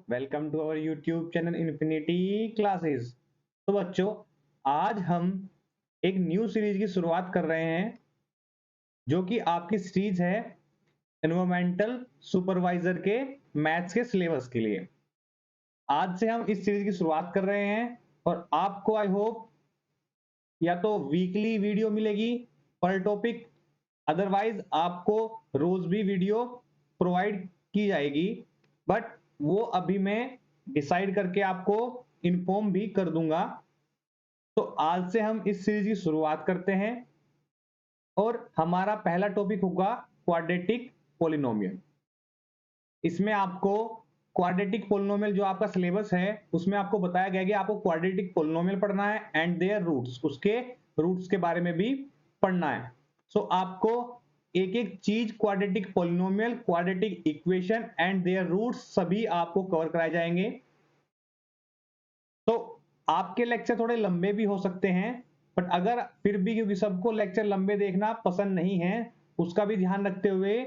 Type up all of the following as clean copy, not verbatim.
Welcome to our YouTube channel infinity classes. तो बच्चों, आज हम एक न्यू सीरीज की शुरुआत कर रहे हैं जो कि आपकी सीरीज है एनवायरमेंटल सुपरवाइजर के मैथ्स के सिलेबस के लिए। आज से हम इस सीरीज की शुरुआत कर रहे हैं और आपको आई होप या तो वीकली वीडियो मिलेगी पर टॉपिक, अदरवाइज आपको रोज भी वीडियो प्रोवाइड की जाएगी, बट वो अभी मैं डिसाइड करके आपको इन्फॉर्म भी कर दूंगा। तो आज से हम इस सीरीज की शुरुआत करते हैं और हमारा पहला टॉपिक होगा क्वाड्रेटिक पॉलिनोमियल। इसमें आपको क्वाड्रेटिक पॉलिनोमियल जो आपका सिलेबस है उसमें आपको बताया गया कि आपको क्वाड्रेटिक पॉलिनोमियल पढ़ना है एंड देयर रूट्स, उसके रूट्स के बारे में भी पढ़ना है। सो आपको एक एक चीज quadratic polynomial, quadratic equation and their roots सभी आपको कवर कराए जाएंगे। तो आपके लेक्चर थोड़े लंबे भी हो सकते हैं, बट अगर फिर भी, क्योंकि सबको लेक्चर लंबे देखना पसंद नहीं है, उसका भी ध्यान रखते हुए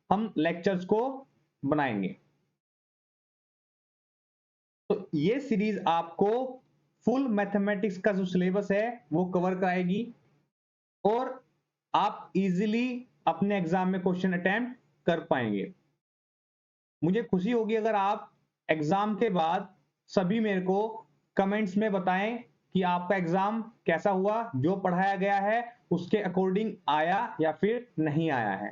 हम लेक्चर्स को बनाएंगे। तो ये सीरीज आपको फुल मैथमेटिक्स का जो सिलेबस है वो कवर कराएगी और आप इजीली अपने एग्जाम में क्वेश्चन अटेम्प्ट कर पाएंगे। मुझे खुशी होगी अगर आप एग्जाम के बाद सभी मेरे को कमेंट्स में बताएं कि आपका एग्जाम कैसा हुआ, जो पढ़ाया गया है उसके अकॉर्डिंग आया या फिर नहीं आया है।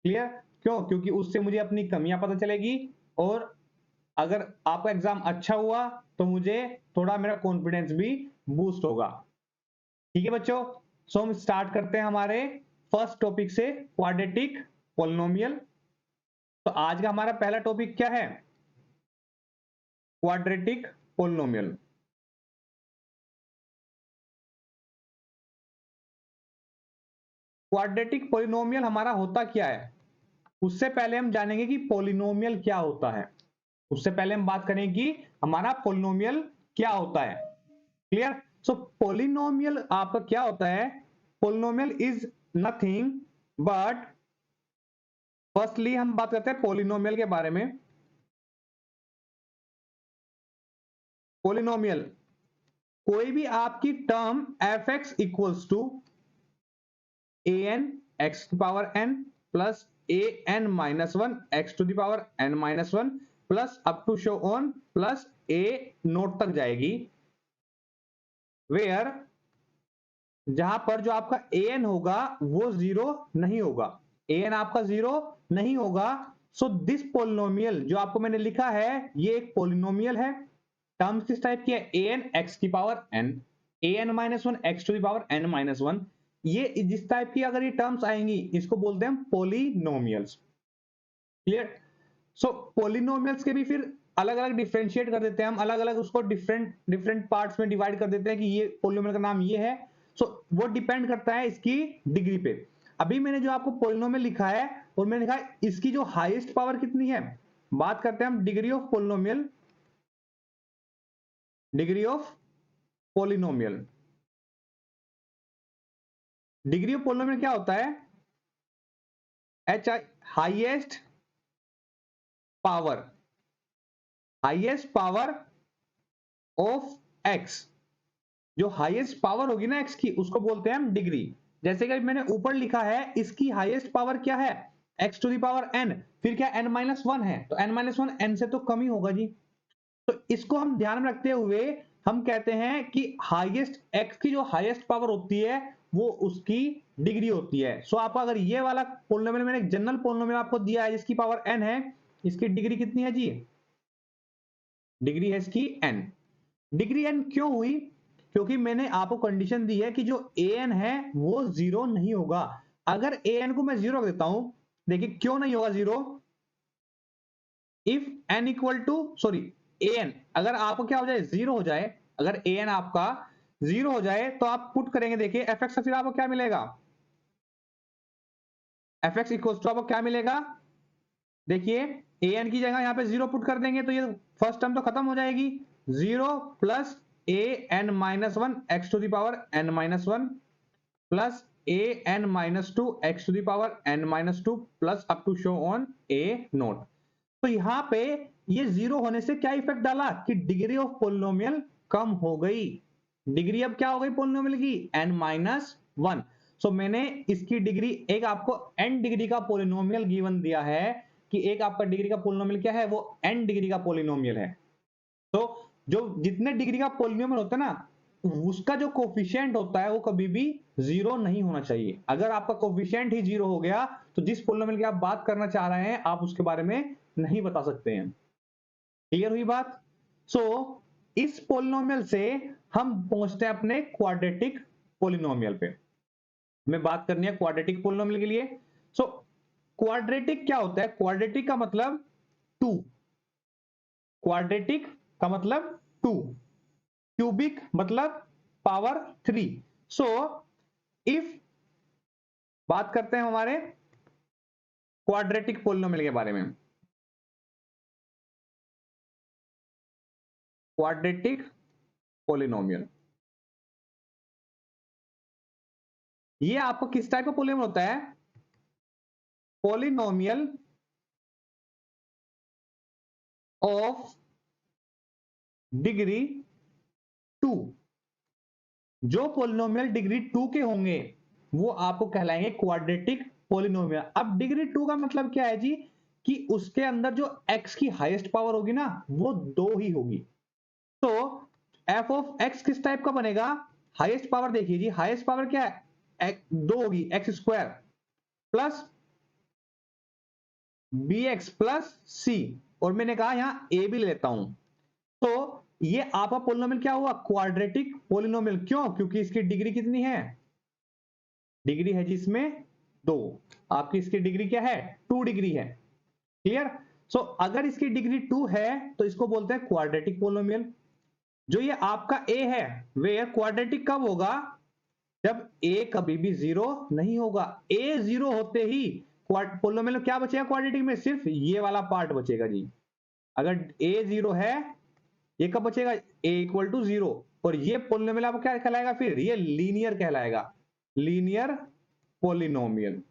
क्लियर? क्यों? क्योंकि उससे मुझे अपनी कमियां पता चलेगी और अगर आपका एग्जाम अच्छा हुआ तो मुझे थोड़ा मेरा कॉन्फिडेंस भी बूस्ट होगा। ठीक है बच्चों, सो हम स्टार्ट करते हैं हमारे फर्स्ट टॉपिक से, क्वाड्रेटिक पॉलिनोमियल। तो आज का हमारा पहला टॉपिक क्या है? Quadratic polynomial. क्वाड्रेटिक पॉलिनोमियल हमारा होता क्या है, उससे पहले हम जानेंगे कि पॉलिनोमियल क्या होता है। उससे पहले हम बात करें कि हमारा पॉलिनोमियल क्या होता है। क्लियर? सो पॉलिनोमियल आपका क्या होता है? Polynomial is nothing but, firstly हम बात करते हैं पॉलिनोमियल के बारे में। पॉलिनोमियल कोई भी आपकी term F X equals to A N X to power N plus A N minus one X to the power N minus one plus up to so on plus A naught तक जाएगी, where जहां पर जो आपका A N होगा वो zero नहीं होगा। ए एन आपका जीरो नहीं होगा। सो दिस पॉलिनोमियल जो आपको मैंने लिखा है ये एक पॉलिनोमियल है। टर्म्स किस टाइप की है? ए एन एक्स की power N, A N minus one X to the power N minus one. ये जिस टाइप की अगर ये टर्म्स आएंगी इसको बोलते हैं पॉलिनोमियल्स। क्लियर? सो पॉलिनोमियल्स के भी फिर अलग अलग डिफरेंशिएट कर देते हैं हम, अलग अलग उसको डिफरेंट डिफरेंट पार्ट्स में डिवाइड कर देते हैं कि ये पॉलिनोमियल का नाम ये है। सो वो डिपेंड करता है इसकी डिग्री पे। अभी मैंने जो आपको पॉलिनोमियल लिखा है और मैंने लिखा है इसकी जो हाईएस्ट पावर कितनी है। बात करते हैं हम degree of polynomial, degree of polynomial. Degree of polynomial क्या होता है? H I, highest power, highest power of x. जो हाईएस्ट पावर होगी ना एक्स की उसको बोलते हैं हम डिग्री। जैसे कि मैंने ऊपर लिखा है इसकी हाईएस्ट पावर क्या है? X to the power N, फिर क्या एन माइनस वन है, तो एन माइनस वन एन से तो कम ही होगा जी। तो इसको हम ध्यान में रखते हुए हम कहते हैं कि हाईएस्ट एक्स की जो हाईएस्ट पावर होती है वो उसकी डिग्री होती है। सो आपका अगर ये वाला पॉलिनोमियल, मैंने एक जनरल पॉलिनोमियल आपको दिया है जिसकी पावर एन है, इसकी डिग्री कितनी है जी? डिग्री है इसकी एन। डिग्री एन क्यों हुई? क्योंकि मैंने आपको कंडीशन दी है कि जो ए एन है वो जीरो नहीं होगा। अगर ए एन को मैं जीरो रख देता हूं, देखिए क्यों नहीं होगा zero. If N equal to, sorry, A N अगर आपको क्या हो जाए, जीरो हो जाए, अगर ए एन आपका जीरो हो जाए तो आप पुट करेंगे, देखिए एफ एक्स, फिर आपको क्या मिलेगा? एफ एक्स इक्वल टू आपको क्या मिलेगा? देखिए ए एन की जगह यहां पे जीरो पुट कर देंगे तो ये फर्स्ट टर्म तो खत्म हो जाएगी। Zero plus A N minus one X to the power N minus one plus A N minus two X to the power N minus two plus up to so on A naught. तो यहां पे ये 0 होने से क्या effect डाला कि degree of polynomial कम हो गई। डिग्री अब क्या हो गई पोलिनोमियल की, n-1। सो मैंने इसकी डिग्री, एक आपको n डिग्री का पोलिनोमियल गिवन दिया है कि एक आपका डिग्री का पोलिनोमियल क्या है, वो n डिग्री का पोलिनोमियल है। तो जो जितने डिग्री का पोलिनोमियल होता है ना, उसका जो कोफिशिएंट होता है वो कभी भी 0 नहीं होना चाहिए। अगर आपका कोफिशिएंट ही 0 हो गया तो जिस पोलिनोमियल की आप बात करना चाह रहे हैं आप उसके बारे में नहीं बता सकते हैं। क्लियर हुई बात? सो इस पोलिनोमियल से हम पहुंचते हैं अपने क्वाड्रेटिक पोलिनोमियल पे। हमें बात करनी है क्वाड्रेटिक पोलिनोमियल के लिए। सो क्वाड्रेटिक क्या होता है? क्वाड्रेटिक का मतलब 2, क्वाड्रेटिक का मतलब 2, क्यूबिक मतलब पावर 3। सो इफ बात करते हैं हमारे क्वाड्रेटिक पोलिनोमियल के बारे में, क्वाड्रेटिक पोलिनोमियल ये आपको किस टाइप का पोलिनोमियल होता है? Polynomial of degree 2। जो पोलिनोमियल डिग्री 2 के होंगे वो आपको कहलाएंगे क्वाड्रेटिक पोलिनोमियल। अब डिग्री 2 का मतलब क्या है जी, कि उसके अंदर जो x की हाईएस्ट पावर होगी ना वो 2 ही होगी। तो f ऑफ x किस टाइप का बनेगा? हाईएस्ट पावर देखिए जी, हाईएस्ट पावर क्या है? 2 होगी, x square plus bx plus c, और मैंने कहा यहां a भी ले लेता हूं। तो ये आपका पोलिनोमियल क्या हुआ? Quadratic polynomial. क्यों? क्योंकि इसकी डिग्री कितनी है? डिग्री है जिसमें 2। आपकी इसकी डिग्री क्या है? 2 डिग्री है। क्लियर? सो अगर इसकी डिग्री 2 है तो इसको बोलते हैं क्वाड्रेटिक पोलिनोमियल। जो ये आपका a है वे क्वाड्रेटिक कब होगा? जब a कभी भी 0 नहीं होगा। a 0 होते ही पोलिनोमियल क्या बचेगा क्वाड्रेटिक में? सिर्फ ये वाला पार्ट बचेगा जी। अगर a 0 है, ये कब बचेगा? a equal to 0। और ये पोलिनोमियल आपको क्या कहलाएगा? फिर ये लीनियर कहलाएगा, लीनियर पोलिनोमियल।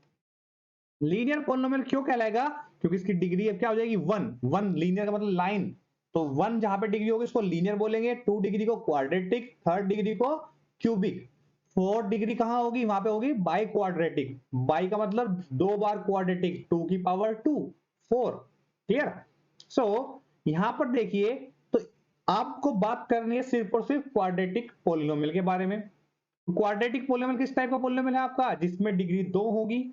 लीनियर पोलिनोमियल क्यों कहलाएगा? क्योंकि इसकी डिग्री अब क्या हो जाएगी? 1 लीनियर का मतलब लाइन। तो 1 जहां पे डिग्री होगी उसको लीनियर बोलेंगे, 2 डिग्री को क्वाड्रेटिक, 3rd डिग्री को क्यूबिक, 4th डिग्री कहां होगी? वहां पे होगी बाई क्वाड्रेटिक। बाई का मतलब 2 बार क्वाड्रेटिक, 2 की पावर 2, 4। क्लियर? सो यहां पर देखिए, तो आपको बात करनी है सिर्फ और सिर्फ क्वाड्रेटिक पोलिनोमियल के बारे में। क्वाड्रेटिक पोलिनोमियल किस टाइप का पोलिनोमियल है आपका? जिसमें डिग्री 2 होगी।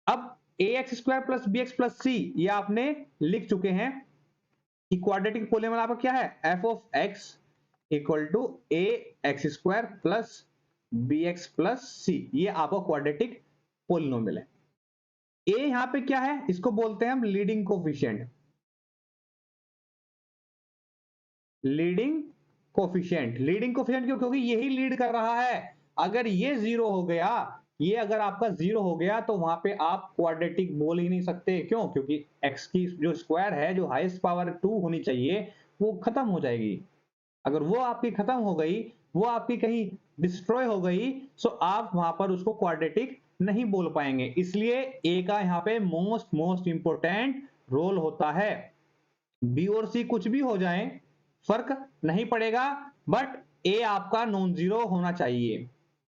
अब ax square plus bx plus c ये आपने लिख चुके हैं कि क्वाड्रेटिक पोलिनोमियल आपका क्या है? f of x equal to a x square plus bx plus c, ये आपका क्वाड्रेटिक पोलिनोमियल है। a यहां पे क्या है? इसको बोलते हैं हम leading coefficient. Leading coefficient, leading coefficient क्यों? क्योंकि यही लीड कर रहा है। अगर ये 0 हो गया, ये अगर आपका 0 हो गया तो वहां पे आप क्वाड्रेटिक बोल ही नहीं सकते। क्यों? क्योंकि x की जो स्क्वायर है, जो हाईएस्ट पावर 2 होनी चाहिए, वो खत्म हो जाएगी। अगर वो आपकी खत्म हो गई, वो आपकी कहीं डिस्ट्रॉय हो गई, सो आप वहां पर उसको क्वाड्रेटिक नहीं बोल पाएंगे। इसलिए a का यहाँ पे मोस्ट इंपोर्टेंट रोल होता है। b और c कुछ भी हो जाए फर्क नहीं पड़ेगा, बट a आपका नॉन जीरो होना चाहिए।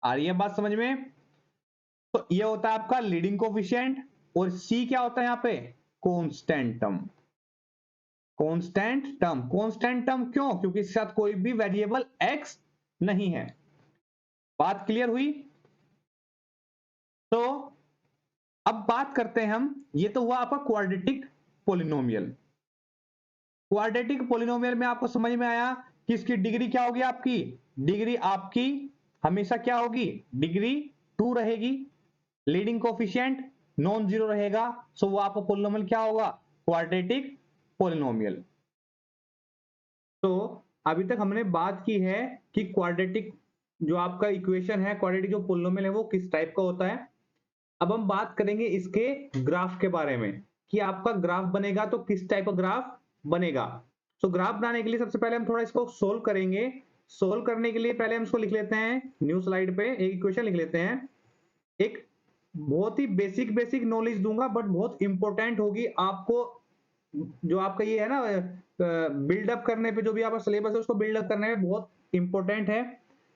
आ रही है बात समझ में? तो ये होता है आपका लीडिंग कोफिशिएंट, और c क्या होता है यहां पे? Constant term. Constant term, constant term क्यों? क्योंकि इसके साथ कोई भी वेरिएबल x नहीं है। बात क्लियर हुई? तो अब बात करते हैं हम, ये तो हुआ आपका क्वाड्रेटिक पोलिनोमियल। क्वाड्रेटिक पोलिनोमियल में आपको समझ में आया कि इसकी डिग्री क्या होगी? आपकी डिग्री आपकी हमेशा क्या होगी? डिग्री 2 रहेगी। लीडिंग कोफिशिएंट नॉन जीरो रहेगा। सो वो आपका पोलिनोमियल क्या होगा? Quadratic polynomial. तो अभी तक हमने बात की है कि क्वाड्रेटिक जो आपका इक्वेशन है, क्वाड्रेटिक जो पोलिनोमियल है वो किस टाइप का होता है। अब हम बात करेंगे इसके ग्राफ के बारे में कि आपका ग्राफ बनेगा तो किस टाइप का ग्राफ बनेगा। तो ग्राफ बनाने के लिए सबसे पहले हम थोड़ा इसको सोल्व करेंगे। सोल्व करने के लिए पहले हम इसको लिख लेते हैं, न्यू स्लाइड पे एक इक्वेशन लिख लेते हैं। एक बहुत ही बेसिक नॉलेज दूंगा बट बहुत इंपॉर्टेंट होगी, आपको जो आपका ये है ना बिल्डअप करने पे, जो भी आपका सिलेबस है उसको बिल्डअप करने में बहुत इंपॉर्टेंट है।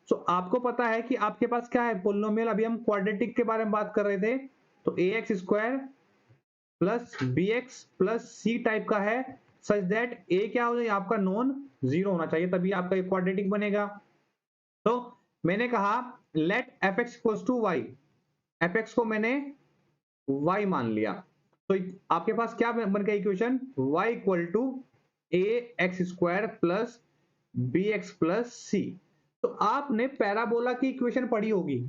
सो आपको पता है कि आपके पास क्या है, पोलिनोमियल। अभी हम क्वाड्रेटिक के बारे में बात कर रहे थे, तो a x square plus B x plus C type का है, सच दैट ए क्या हो जाए आपका नॉन जीरो होना चाहिए, तभी आपका क्वाड्रेटिक बनेगा। तो मैंने कहा let F X equals to Y, F X को मैंने y मान लिया, तो आपके पास क्या बन गया equation, y equal to A x square plus B x plus c. तो आपने पैराबोला की इक्वेशन पढ़ी होगी,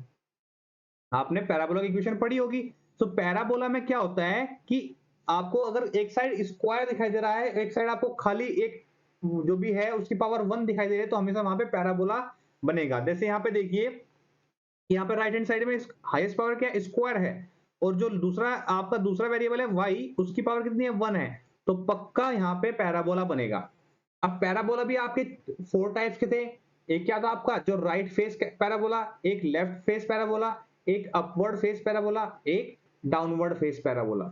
आपने पैराबोला की इक्वेशन पढ़ी होगी। तो पैराबोला में क्या होता है कि आपको अगर एक साइड स्क्वायर दिखाई दे रहा है, एक साइड आपको खाली एक जो भी है उसकी पावर 1 दिखाई दे रही है, तो हमेशा वहां पे पैराबोला बनेगा। जैसे यहाँ पे देखिए, यहाँ पे राइट हैंड साइड में हाईएस्ट पावर क्या है, स्क्वायर है, और जो दूसरा आपका दूसरा वेरिएबल है y, उसकी पावर कितनी है, 1 है, तो पक्का यहाँ पे पैराबोला बनेगा। अब पैराबोला भी आपके 4 टाइप्स के थे। एक क्या था आपका जो राइट फेस पैराबोला, एक लेफ्ट फेस पैराबोला, एक अपवर्ड फेस पैराबोला, एक डाउनवर्ड फेस पैराबोला।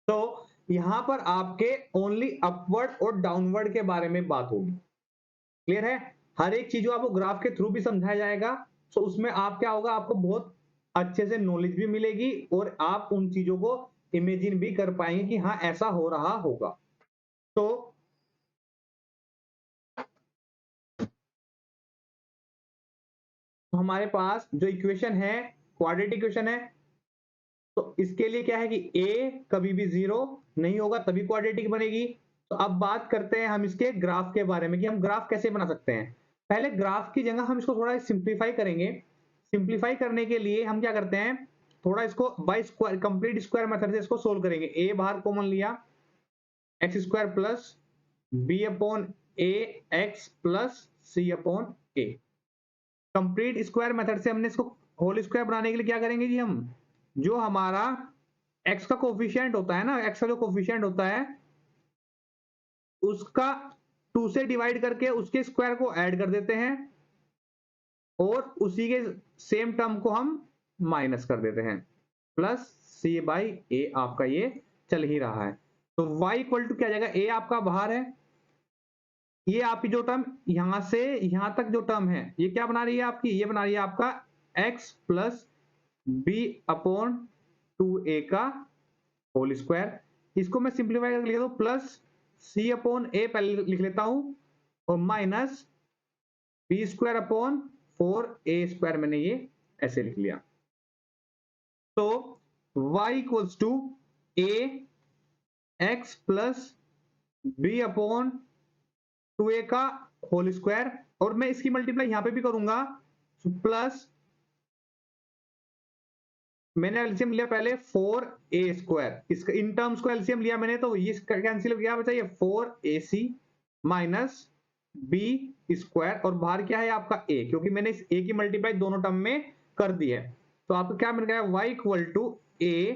तो यहां पर आपके ओनली अपवर्ड और डाउनवर्ड के बारे में बात होगी। क्लियर है? हर एक चीज आपको ग्राफ के थ्रू भी समझाया जाएगा, तो उसमें आप क्या होगा, आपको बहुत अच्छे से नॉलेज भी मिलेगी और आप उन चीजों को इमेजिन भी कर पाएंगे कि हाँ ऐसा हो रहा होगा। तो हमारे पास जो इक्वेशन है क्वाड्रेटिक इक्वेशन है, तो इसके लिए क्या है कि a कभी भी 0 नहीं होगा तभी क्वाड्रेटिक बनेगी। तो अब बात करते हैं हम इसके ग्राफ के बारे में कि हम ग्राफ कैसे बना सकते हैं। पहले ग्राफ की जगह हम इसको थोड़ा सिंप्लीफाई करेंगे। सिंप्लीफाई करने के लिए हम क्या करते हैं, थोड़ा इसको by square complete square method से इसको सोल्व करेंगे। a बाहर कॉमन लिया, x square plus B upon a x plus c upon a. Complete square method से हमने इसको होल स्क्वायर बनाने के लिए क्या करेंगे जी, हम जो हमारा x का कोफिशिएंट होता है ना, x का जो कोफिशिएंट होता है उसका 2 से डिवाइड करके उसके स्क्वायर को ऐड कर देते हैं, और उसी के सेम टर्म को हम माइनस कर देते हैं, प्लस सी बाई ए आपका ये चल ही रहा है। तो y इक्वल टू क्या जाएगा, a आपका बाहर है, ये आपकी जो टर्म यहां से यहां तक जो टर्म है ये क्या बना रही है आपकी, ये बना रही है आपका x plus B upon 2a का होल स्क्वायर। इसको मैं सिंप्लीफाई करके लिख दो, प्लस सी अपॉन ए पहले लिख लेता हूं, और minus B square upon 4a स्क्वायर, मैंने ये ऐसे लिख लिया। तो y equals to a X plus B upon 2a का होल स्क्वायर, और मैं इसकी मल्टीप्लाई यहां पे भी करूंगा, प्लस मैंने एलसीएम लिया पहले 4a स्क्वायर, इसका इन टर्म्स को एलसीएम लिया मैंने, तो ये कैंसिल हो गया, बचा ये 4ac माइनस b स्क्वायर, और बाहर क्या है आपका a, क्योंकि मैंने इस a की मल्टीप्लाई दोनों टर्म में कर दी है। तो आपको क्या मिल गया, y equal to a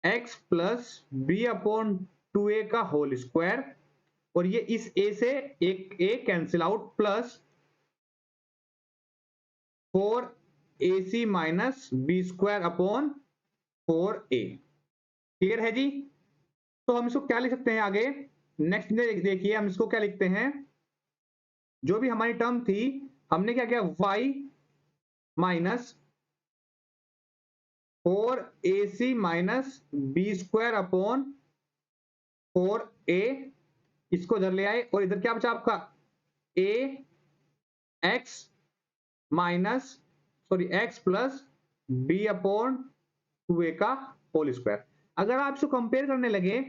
X plus B upon 2a का होल स्क्वायर, और ये इस a से एक a cancel out, plus 4ac minus B square upon 4a। Clear है जी? तो हम इसको क्या लिख सकते हैं आगे, नेक्स्ट देखिए हम इसको क्या लिखते हैं, जो भी हमारी टर्म थी हमने क्या किया, y minus 4ac minus B square upon 4a, इसको इधर ले आए, और इधर क्या बचा आपका a X minus sorry X plus B upon 2a का होल स्क्वायर। अगर आप इसको कंपेयर करने लगे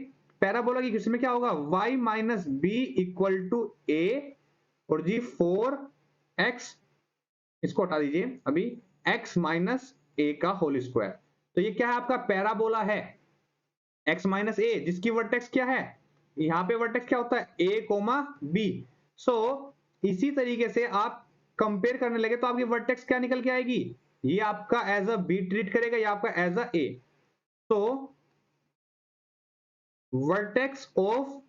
पैराबोला की केस में क्या होगा, y minus B equal to a, और जी 4x, इसको हटा दीजिए अभी, x माइनस a का होल स्क्वायर। तो ये क्या है आपका पैराबोला है, x माइनस a, जिसकी वर्टेक्स क्या है, यहां पे वर्टेक्स क्या होता है a कोमा b। सो इसी तरीके से आप कंपेयर करने लगे तो आपकी वर्टेक्स क्या निकल के आएगी, ये आपका एज अ बी ट्रीट करेगा, ये आपका एज अ ए। तो वर्टेक्स ऑफ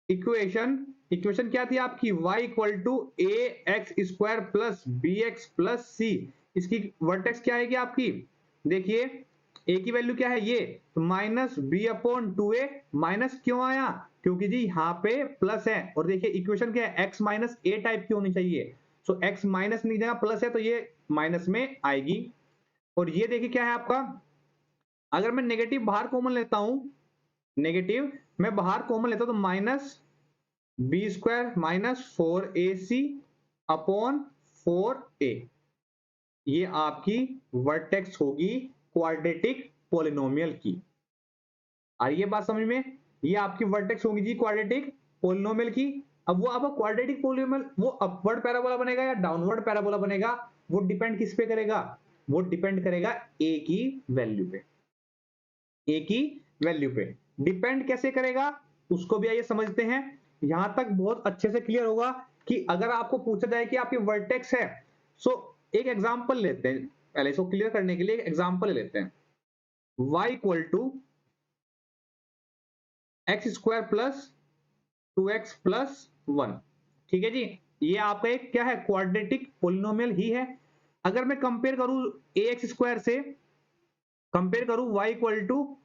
इक्वेशन क्या थी आपकी, y equal to A x square plus B x plus c, इसकी वर्टेक्स क्या आएगी आपकी, देखिए ए की वैल्यू क्या है ये, तो minus B upon 2a। Minus क्यों आया, क्योंकि जी यहाँ पे प्लस है, और देखिए इक्वेशन क्या है, x माइनस ए टाइप की होनी चाहिए। सो x माइनस नहीं देगा, प्लस है तो ये माइनस में आएगी। और ये देखिए क्या है आपका, अगर मैं नेगेटिव बाहर कॉमन लेता हूं, नेगेटिव मैं बाहर कॉमन लेता हूं तो minus B square minus 4ac upon 4a, ये आपकी वर्टेक्स होगी क्वाड्रेटिक पॉलिनोमियल की। आइए बात समझ में, ये आपकी वर्टेक्स होगी जी क्वाड्रेटिक पॉलिनोमियल की। अब वो आपका क्वाड्रेटिक पॉलिनोमियल वो अपवर्ड पैराबोला बनेगा या डाउनवर्ड पैराबोला बनेगा, वो डिपेंड किस पे करेगा, वो डिपेंड करेगा ए की वैल्यू पे। ए की वैल्यू पे डिपेंड कैसे करेगा, उसको भी आइए समझते हैं। यहां तक बहुत अच्छे से क्लियर होगा कि अगर आपको पूछा जाए कि आपकी वर्टेक्स है, सो एक एग्जांपल लेते हैं, पहले इसको क्लियर करने के लिए एक एग्जांपल लेते हैं। y equal to X square plus 2x plus 1, ठीक है जी। ये आपका एक क्या है, क्वाड्रेटिक पॉलिनोमियल ही है। अगर मैं कंपेयर करूं ए एक्स स्क्वायर से, कंपेयर करूं y equal to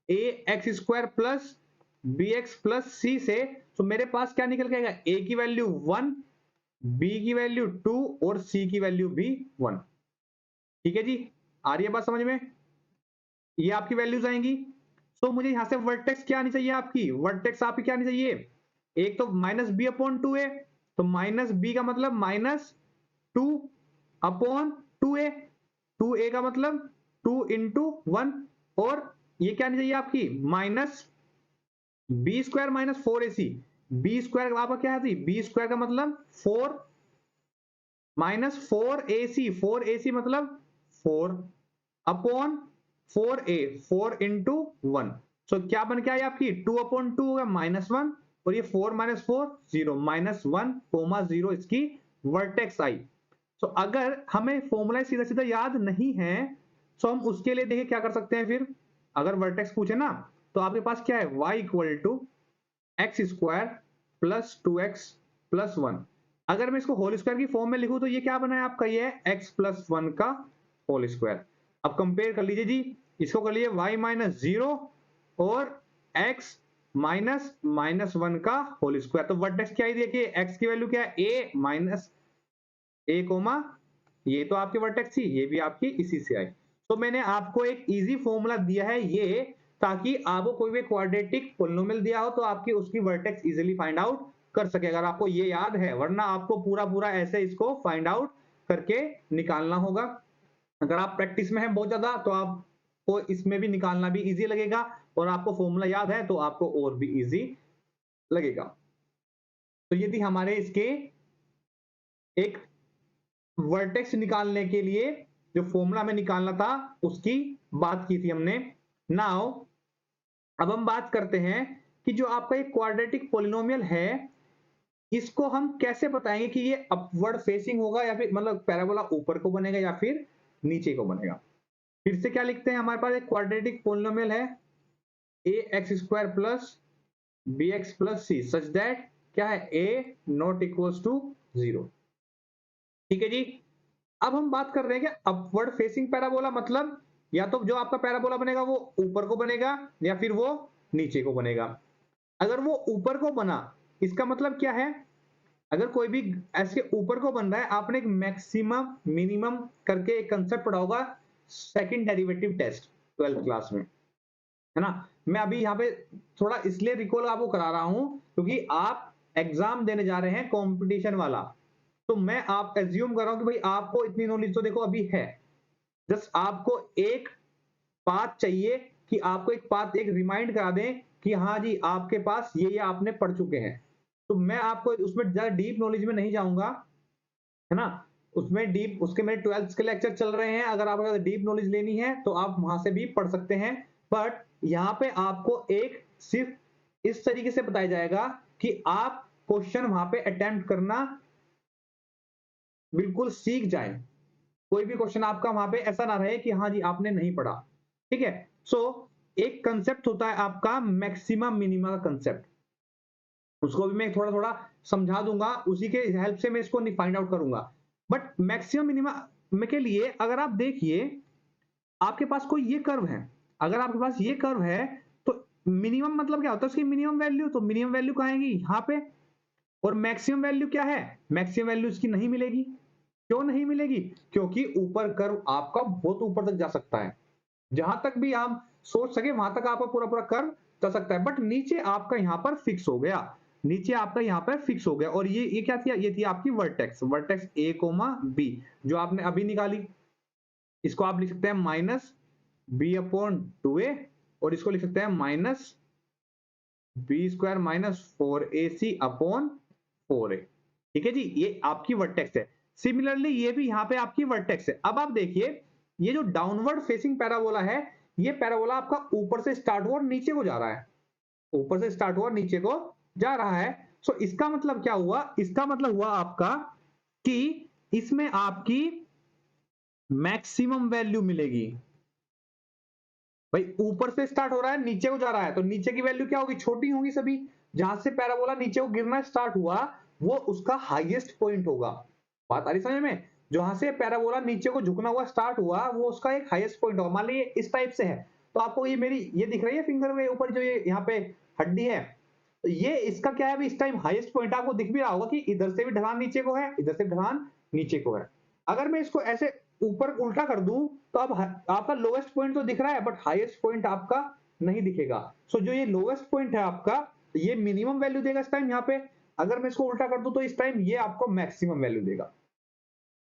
A x square plus B x plus c से, तो मेरे पास क्या निकल के आएगा, a की वैल्यू 1, b की वैल्यू 2 और c की वैल्यू भी 1। ठीक है जी, आ रही है बात समझ में, ये आपकी वैल्यूज आएंगी। तो मुझे यहां से वर्टेक्स क्या आनी चाहिए, आपकी वर्टेक्स आपकी क्या आनी चाहिए, एक तो माइनस बी अपॉन 2a, तो माइनस बी का मतलब माइनस 2 अपॉन 2a, 2a का मतलब 2 इंटू 1, और ये क्या आनी चाहिए आपकी minus B square minus 4ac। B square आपका क्या है, बी स्क्वायर का मतलब 4 माइनस 4ac, 4ac मतलब 4 अपॉन 4a, 4 इंटू 1। सो क्या बन के आई आपकी 2 अपॉन 2 होगा माइनस 1, और ये 4 माइनस 4 0, माइनस 1 कोमा 0 इसकी वर्टेक्स आई। सो अगर हमें फॉर्मूला सीधा सीधा याद नहीं है, सो हम उसके लिए देखिए क्या कर सकते हैं फिर, अगर वर्टेक्स पूछे ना, तो आपके पास क्या है, y equal to X square plus 2x plus 1। अगर मैं इसको होल स्क्वायर की फॉर्म में लिखूं तो ये क्या बना है आपका, ये x प्लस 1 का होल स्क्वायर। अब कंपेयर कर लीजिए जी, इसको कर लीजिए y माइनस 0 और x माइनस माइनस 1 का होल स्क्वायर। तो वर्टेक्स क्या है, देखिए x की वैल्यू क्या है, a माइनस a कोमा, ये तो आपकी वर्टेक्स थी, ये भी आपकी इसी से आई। तो मैंने आपको एक इजी फॉर्मूला दिया है ये, ताकि आपको कोई भी क्वाड्रेटिक पॉलिनोमियल दिया हो तो आपकी उसकी वर्टेक्स इजीली फाइंड आउट कर सके, अगर आपको ये याद है, वरना आपको पूरा पूरा ऐसे इसको फाइंड आउट करके निकालना होगा। अगर आप प्रैक्टिस में है बहुत ज्यादा तो आपको इसमें भी निकालना भी इजी लगेगा, और आपको फॉर्मूला याद है तो आपको और भी इजी लगेगा। तो ये थी हमारे इसके एक वर्टेक्स निकालने के लिए जो फॉर्मूला में निकालना था उसकी बात की थी हमने। नाउ अब हम बात करते हैं कि जो आपका एक क्वाड्रेटिक पॉलिनोमियल है, इसको हम कैसे बताएंगे कि ये अपवर्ड फेसिंग होगा या फिर मतलब पैराबोला ऊपर को बनेगा या फिर नीचे को बनेगा। फिर से क्या लिखते हैं, हमारे पास एक क्वाड्रेटिक पॉलिनोमियल है a x square plus B x plus c such that क्या है, ए नॉट इक्वल्स टू 0। ठीक है जी, अब हम बात कर रहे हैं कि अपवर्ड फेसिंग पैराबोला मतलब या तो जो आपका पैराबोला बनेगा वो ऊपर को बनेगा या फिर वो नीचे को बनेगा। अगर वो ऊपर को बना, इसका मतलब क्या है, अगर कोई भी ऐसे ऊपर को बन रहा है, आपने एक मैक्सिमम मिनिमम करके एक कंसेप्ट पढ़ा होगा second derivative test 12th class में, है ना। मैं अभी यहाँ पे थोड़ा इसलिए रिकॉल आपको करा रहा हूं क्योंकि आप एग्जाम देने जा रहे हैं कंपटीशन वाला, तो मैं आप एज्यूम कर रहा हूं कि भाई आपको इतनी नॉलेज तो देखो अभी है, जस्ट आपको एक पाथ चाहिए कि आपको एक पाथ एक रिमाइंड करा दें कि हाँ जी आपके पास ये आपने पढ़ चुके हैं। तो मैं आपको उसमें ज्यादा डीप नॉलेज में नहीं जाऊंगा, है ना, उसमें डीप उसके मेरे 12th के लेक्चर चल रहे हैं, अगर आपको डीप नॉलेज लेनी है तो आप वहां से भी पढ़ सकते हैं। बट यहाँ पे आपको एक सिर्फ इस तरीके से बताया जाएगा कि आप क्वेश्चन वहां पे अटेम्प्ट करना बिल्कुल सीख जाए, कोई भी क्वेश्चन आपका वहां पे ऐसा ना रहे कि हाँ जी आपने नहीं पढ़ा। ठीक है, सो एक कंसेप्ट होता है आपका मैक्सिमम मिनिमम का कंसेप्ट, उसको भी मैं थोड़ा थोड़ा समझा दूंगा, उसी के हेल्प से मैं इसको फाइंड आउट करूंगा। बट मैक्सिमम मिनिमम के लिए अगर आप देखिए, आपके पास कोई ये कर्व है, अगर आपके पास ये कर्व है तो मिनिमम मतलब क्या होता है उसकी मिनिमम वैल्यू, तो मिनिमम वैल्यू कहाँ आएगी, यहाँ पे। और मैक्सिमम वैल्यू क्या है, मैक्सिमम वैल्यू इसकी नहीं मिलेगी। क्यों नहीं मिलेगी, क्योंकि ऊपर कर्व आपका बहुत ऊपर तक जा सकता है, जहां तक भी आप सोच सके वहां तक आपका पूरा पूरा कर्व जा सकता है, बट नीचे आपका यहां पर फिक्स हो गया, नीचे आपका यहां पर फिक्स हो गया। और ये क्या थी, ये थी आपकी vertex, vertex A comma B जो आपने अभी निकाली। इसको आप लिख सकते हैं माइनस बी अपॉन 2a, और इसको लिख सकते हैं minus B square minus 4ac upon 4a। ठीक है जी, ये आपकी वर्टेक्स है। सिमिलरली ये भी यहाँ पे आपकी वर्टेक्स है। अब आप देखिए ये जो डाउनवर्ड फेसिंग पैराबोला है, ये पैराबोला आपका ऊपर से स्टार्ट हुआ और नीचे को जा रहा है, ऊपर से स्टार्ट हुआ और नीचे को जा रहा है। सो इसका मतलब क्या हुआ, इसका मतलब हुआ आपका कि इसमें आपकी मैक्सिमम वैल्यू मिलेगी। भाई ऊपर से स्टार्ट हो रहा है नीचे को जा रहा है, तो नीचे की वैल्यू क्या होगी, छोटी होगी सभी। जहां से पैराबोला नीचे को गिरना स्टार्ट हुआ वो उसका हाईएस्ट पॉइंट होगा। बात आ रही समझ में, जहां से पैराबोला नीचे को झुकना हुआ स्टार्ट हुआ वो उसका एक हाईएस्ट पॉइंट होगा। मान लीजिए इस टाइप से है, तो आपको ये मेरी ये दिख रही है फिंगर के ऊपर जो ये यहाँ पे हड्डी है, तो ये इसका क्या है अभी इस टाइम हाईएस्ट पॉइंट। आपको दिख भी रहा होगा कि इधर से भी ढलान नीचे को है, इधर से ढलान नीचे को है। अगर मैं इसको ऐसे ऊपर उल्टा कर दूं तो अब आपका लोएस्ट पॉइंट तो दिख रहा है, बट हाईएस्ट पॉइंट आपका नहीं दिखेगा। सो जो ये लोएस्ट पॉइंट है आपका, ये मिनिमम वैल्यू देगा इस टाइम यहाँ पे। अगर मैं इसको उल्टा कर दूं तो इस टाइम ये आपको मैक्सिमम वैल्यू देगा।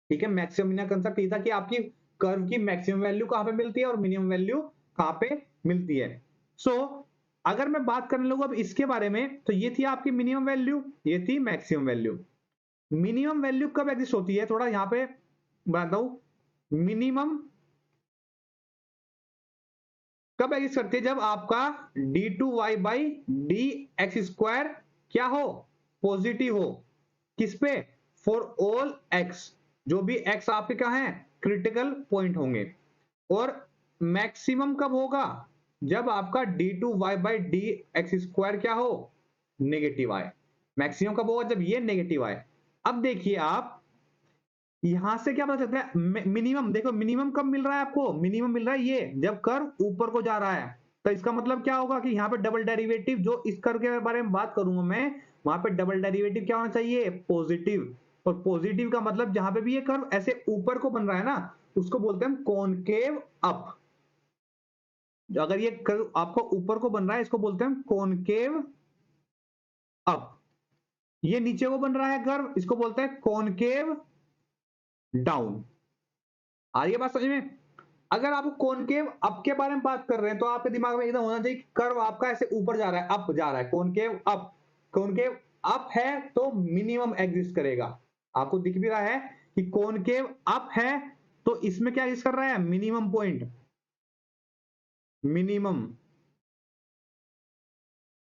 ठीक है, मैक्सिमम का कंसेप्ट ये था कि आपकी कर्व की मैक्सिमम वैल्यू कहां पे मिलती है और मिनिमम वैल्यू कहां पे मिलती है। सो अगर मैं बात करने लगूं अब इसके बारे में, तो ये थी आपकी मिनिमम वैल्यू, ये थी मैक्सिमम वैल्यू। मिनिमम वैल्यू कब एग्जिस्ट होती है, थोड़ा यहां पे बताता हूं। मिनिमम कब एग्जिस्ट करती है, जब आपका d2y by D X square क्या हो, पॉजिटिव हो। किस पे, फॉर ऑल x, जो भी x आपके क्या है क्रिटिकल पॉइंट होंगे। और मैक्सिमम कब होगा, जब आपका d2y by D X square क्या हो, नेगेटिव आए। मैक्सिमम कब होगा, जब ये नेगेटिव आए। अब देखिए आप यहां से क्या पता चलता है, मिनिमम देखो, मिनिमम कब मिल रहा है आपको, मिनिमम मिल रहा है ये जब कर्व ऊपर को जा रहा है। तो इसका मतलब क्या होगा कि यहाँ पे डबल डेरिवेटिव, जो इस कर्व के बारे में बात करूंगा मैं, वहां पे डबल डेरिवेटिव क्या होना चाहिए, पॉजिटिव। और पॉजिटिव का मतलब जहां पे भी ये कर्व ऐसे ऊपर को बन रहा है ना, उसको बोलते हैं कॉनकेव अप। अगर ये कर्व आपको ऊपर को बन रहा है, इसको बोलते हैं कॉनकेव अप। ये नीचे को बन रहा है कर्व, इसको बोलते हैं कॉनकेव डाउन। आ रही है बात समझ में। अगर आप कॉनकेव अप के बारे में बात कर रहे हैं तो आपके दिमाग में एकदम होना चाहिए कर्व आपका ऐसे ऊपर जा रहा है, अप जा रहा है, कॉनकेव अप। कॉनकेव अप है तो मिनिमम एग्जिस्ट करेगा। आपको दिख भी रहा है कि कॉनकेव अप है तो इसमें क्या एग्जिस्ट कर रहा है, minimum point, minimum.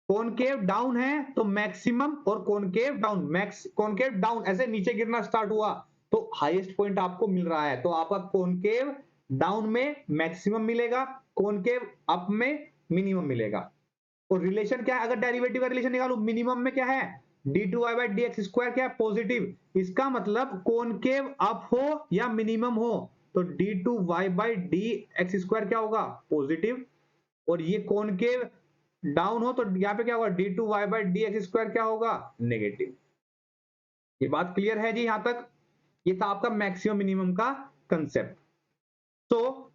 Concave down है तो मैक्सिमम, और concave down, max concave down ऐसे नीचे गिरना स्टार्ट हुआ तो हाईएस्ट पॉइंट आपको मिल रहा है। तो आपका कॉनकेव डाउन में मैक्सिमम मिलेगा, कॉनकेव अप में मिनिमम मिलेगा। और रिलेशन क्या है, अगर डेरिवेटिव का रिलेशन निकालू, मिनिमम में क्या है, d2y by D X square क्या है, पॉजिटिव। इसका मतलब कॉनकेव अप हो या मिनिमम हो तो d2y by D X square क्या होगा, पॉजिटिव। और ये कॉनकेव डाउन हो तो यहाँ पे क्या होगा, d2y by D X square क्या होगा, नेगेटिव। ये बात क्लियर है जी यहां तक। ये था आपका मैक्सिमम मिनिमम का कंसेप्ट। तो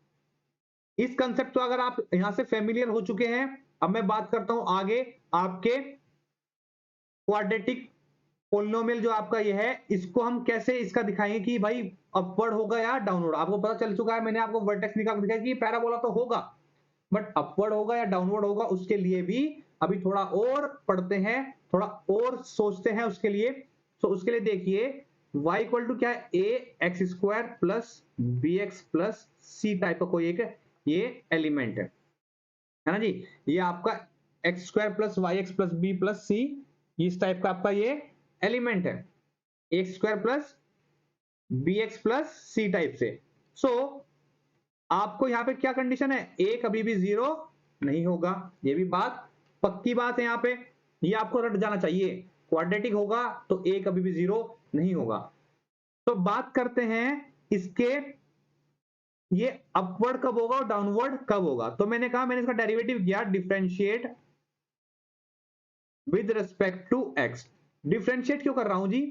इस कंसेप्ट को अगर आप यहां से फेमिलियर हो चुके हैं, अब मैं बात करता हूं आगे आपके क्वाड्रेटिक पोलिनोमियल जो आपका ये है, इसको हम कैसे इसका दिखाएंगे कि भाई अपवर्ड होगा या डाउनवर्ड। आपको पता चल चुका है, मैंने आपको वर्टेक्स निकाल दिखाया कि पैराबोला तो होगा, बट अपवर्ड होगा या डाउनवर्ड होगा उसके लिए भी अभी थोड़ा और पढ़ते हैं, थोड़ा और सोचते हैं उसके लिए। तो उसके लिए देखिए y इक्वल टू क्या है, a x square plus B x plus C type का कोई एक ये एलिमेंट है ना जी। ये आपका x square plus y x plus b plus c, इस टाइप का आपका ये एलिमेंट है, x square plus B x plus सी टाइप से। सो आपको यहां पे क्या कंडीशन है, ए कभी भी जीरो नहीं होगा। ये भी बात पक्की बात है, यहां पे ये आपको रट जाना चाहिए। क्वाड्रेटिक होगा तो ए कभी भी जीरो नहीं होगा। तो बात करते हैं इसके ये अपवर्ड कब होगा और डाउनवर्ड कब होगा। तो मैंने कहा, मैंने इसका डेरिवेटिव किया, differentiate with respect to X. Differentiate क्यों कर रहा हूं जी?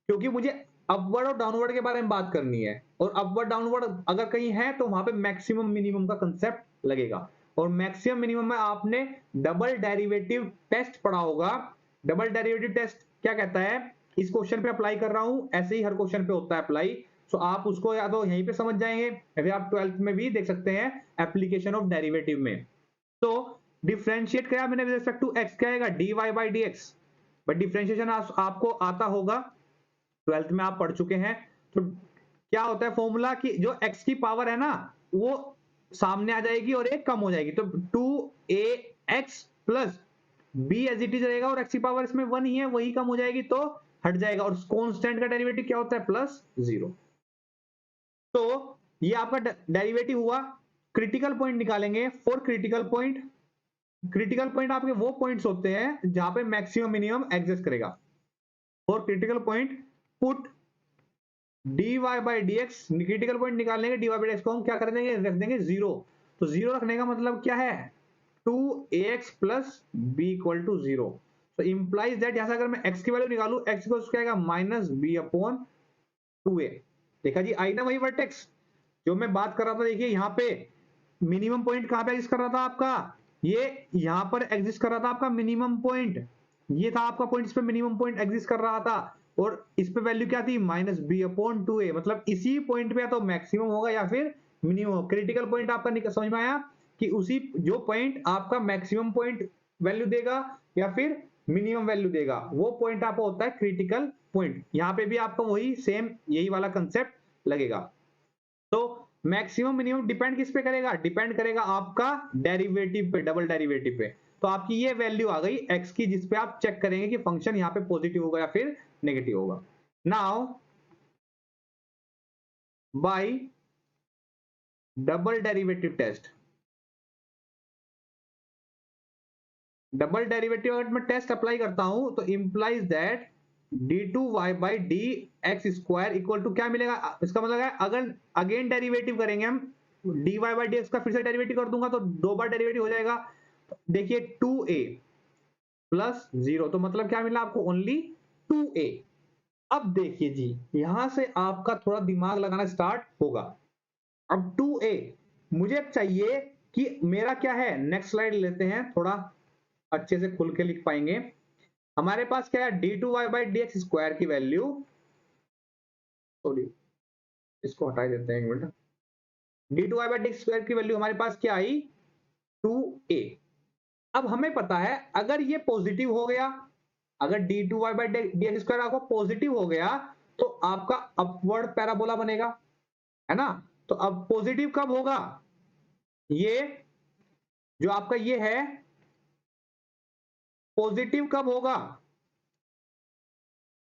क्योंकि मुझे अपवर्ड और डाउनवर्ड के बारे में बात करनी है, और अपवर्ड डाउनवर्ड अगर कहीं है तो वहां पे मैक्सिमम मिनिमम का कंसेप्ट लगेगा। और मैक्सिमम मिनिमम में आपने डबल डेरिवेटिव टेस्ट पढ़ा होगा। डबल डेरिवेटिव टेस्ट क्या कहता है, इस क्वेश्चन पे अप्लाई कर रहा हूं, ऐसे ही हर क्वेश्चन पे होता है अप्लाई। सो आप उसको या तो यहीं पे समझ जाएंगे या फिर आप 12th में भी देख सकते हैं एप्लीकेशन ऑफ डेरिवेटिव में। तो डिफरेंशिएट किया मैंने विद रिस्पेक्ट टू एक्स, क्या आएगा, dy by D x. But differentiation आपको आता होगा, 12th में आप पढ़ चुके हैं। तो क्या होता है फॉर्मूला कि जो x की पावर है ना वो सामने आ जाएगी और एक कम हो जाएगी, तो 2ax plus b as it is रहेगा, और x की पावर इसमें 1 ही है, वही कम हो जाएगी तो हट जाएगा। और कांस्टेंट का डेरिवेटिव क्या होता है, प्लस 0। तो ये आपका डेरिवेटिव हुआ। क्रिटिकल पॉइंट निकालेंगे। For critical point, critical point आपके वो पॉइंट्स होते हैं जहां पे मैक्सिमम मिनिमम एग्जिस्ट करेगा। For critical point put dy by D x, critical point निकालने के dy बाई डी एक्स को हम क्या कर देंगे, रख देंगे 0। तो 0 रखने का मतलब क्या है, 2ax plus B equal to 0। तो इंप्लाइज दैट, यहां से अगर मैं x की वैल्यू निकालू, x को क्या आएगा, माइनस बी अपॉन 2a। देखा जी, आई ना वही वर्टेक्स जो मैं बात कर रहा था। देखिए यहाँ पे मिनिमम पॉइंट कहां पे एग्जिस्ट कर रहा था आपका, ये यहां पर एग्जिस्ट कर रहा था आपका मिनिमम पॉइंट। ये था आपका पॉइंट, इस पे मिनिमम पॉइंट एग्जिस्ट कर रहा था, और इस पे वैल्यू क्या थी, माइनस बी अपॉन 2a। मतलब इसी पॉइंट पे या तो मैक्सिमम होगा या फिर मिनिमम। क्रिटिकल पॉइंट आपका समझ में आया कि उसी जो पॉइंट आपका मैक्सिमम पॉइंट वैल्यू देगा या फिर मिनिमम वैल्यू देगा, वो पॉइंट आपका होता है क्रिटिकल पॉइंट। यहां पे भी आपका वही सेम यही वाला कंसेप्ट लगेगा। तो मैक्सिमम मिनिमम डिपेंड किस पे करेगा, डिपेंड करेगा आपका डेरिवेटिव पे, डबल डेरिवेटिव पे। तो आपकी ये वैल्यू आ गई x की, जिस पे आप चेक करेंगे कि फंक्शन यहाँ पे पॉजिटिव होगा या फिर नेगेटिव होगा। Now by double derivative test, double derivative अगर मैं टेस्ट अप्लाई करता हूं तो implies that d2y by D X square equal to क्या मिलेगा, इसका मतलब है अगर अगेन डेरिवेटिव करेंगे हम, dy बाई डी एक्स का फिर से डेरिवेटिव कर दूंगा तो 2 बार डेरिवेटिव हो जाएगा। देखिए 2a प्लस 0, तो मतलब क्या मिला आपको, ओनली 2a। अब देखिए जी, यहां से आपका थोड़ा दिमाग लगाना स्टार्ट होगा। अब 2a मुझे चाहिए कि मेरा क्या है, नेक्स्ट स्लाइड लेते हैं, थोड़ा अच्छे से खुल के लिख पाएंगे। हमारे पास क्या है, d2y by D X square की वैल्यू, सॉरी इसको हटा देते हैं एक minute. d2y by D X square की वैल्यू हमारे पास क्या आई, 2a। अब हमें पता है अगर ये पॉजिटिव हो गया, अगर d2y by D X square आपका पॉजिटिव हो गया तो आपका अपवर्ड पैराबोला बनेगा, है ना। तो अब पॉजिटिव कब होगा, ये जो आपका ये है पॉजिटिव कब होगा,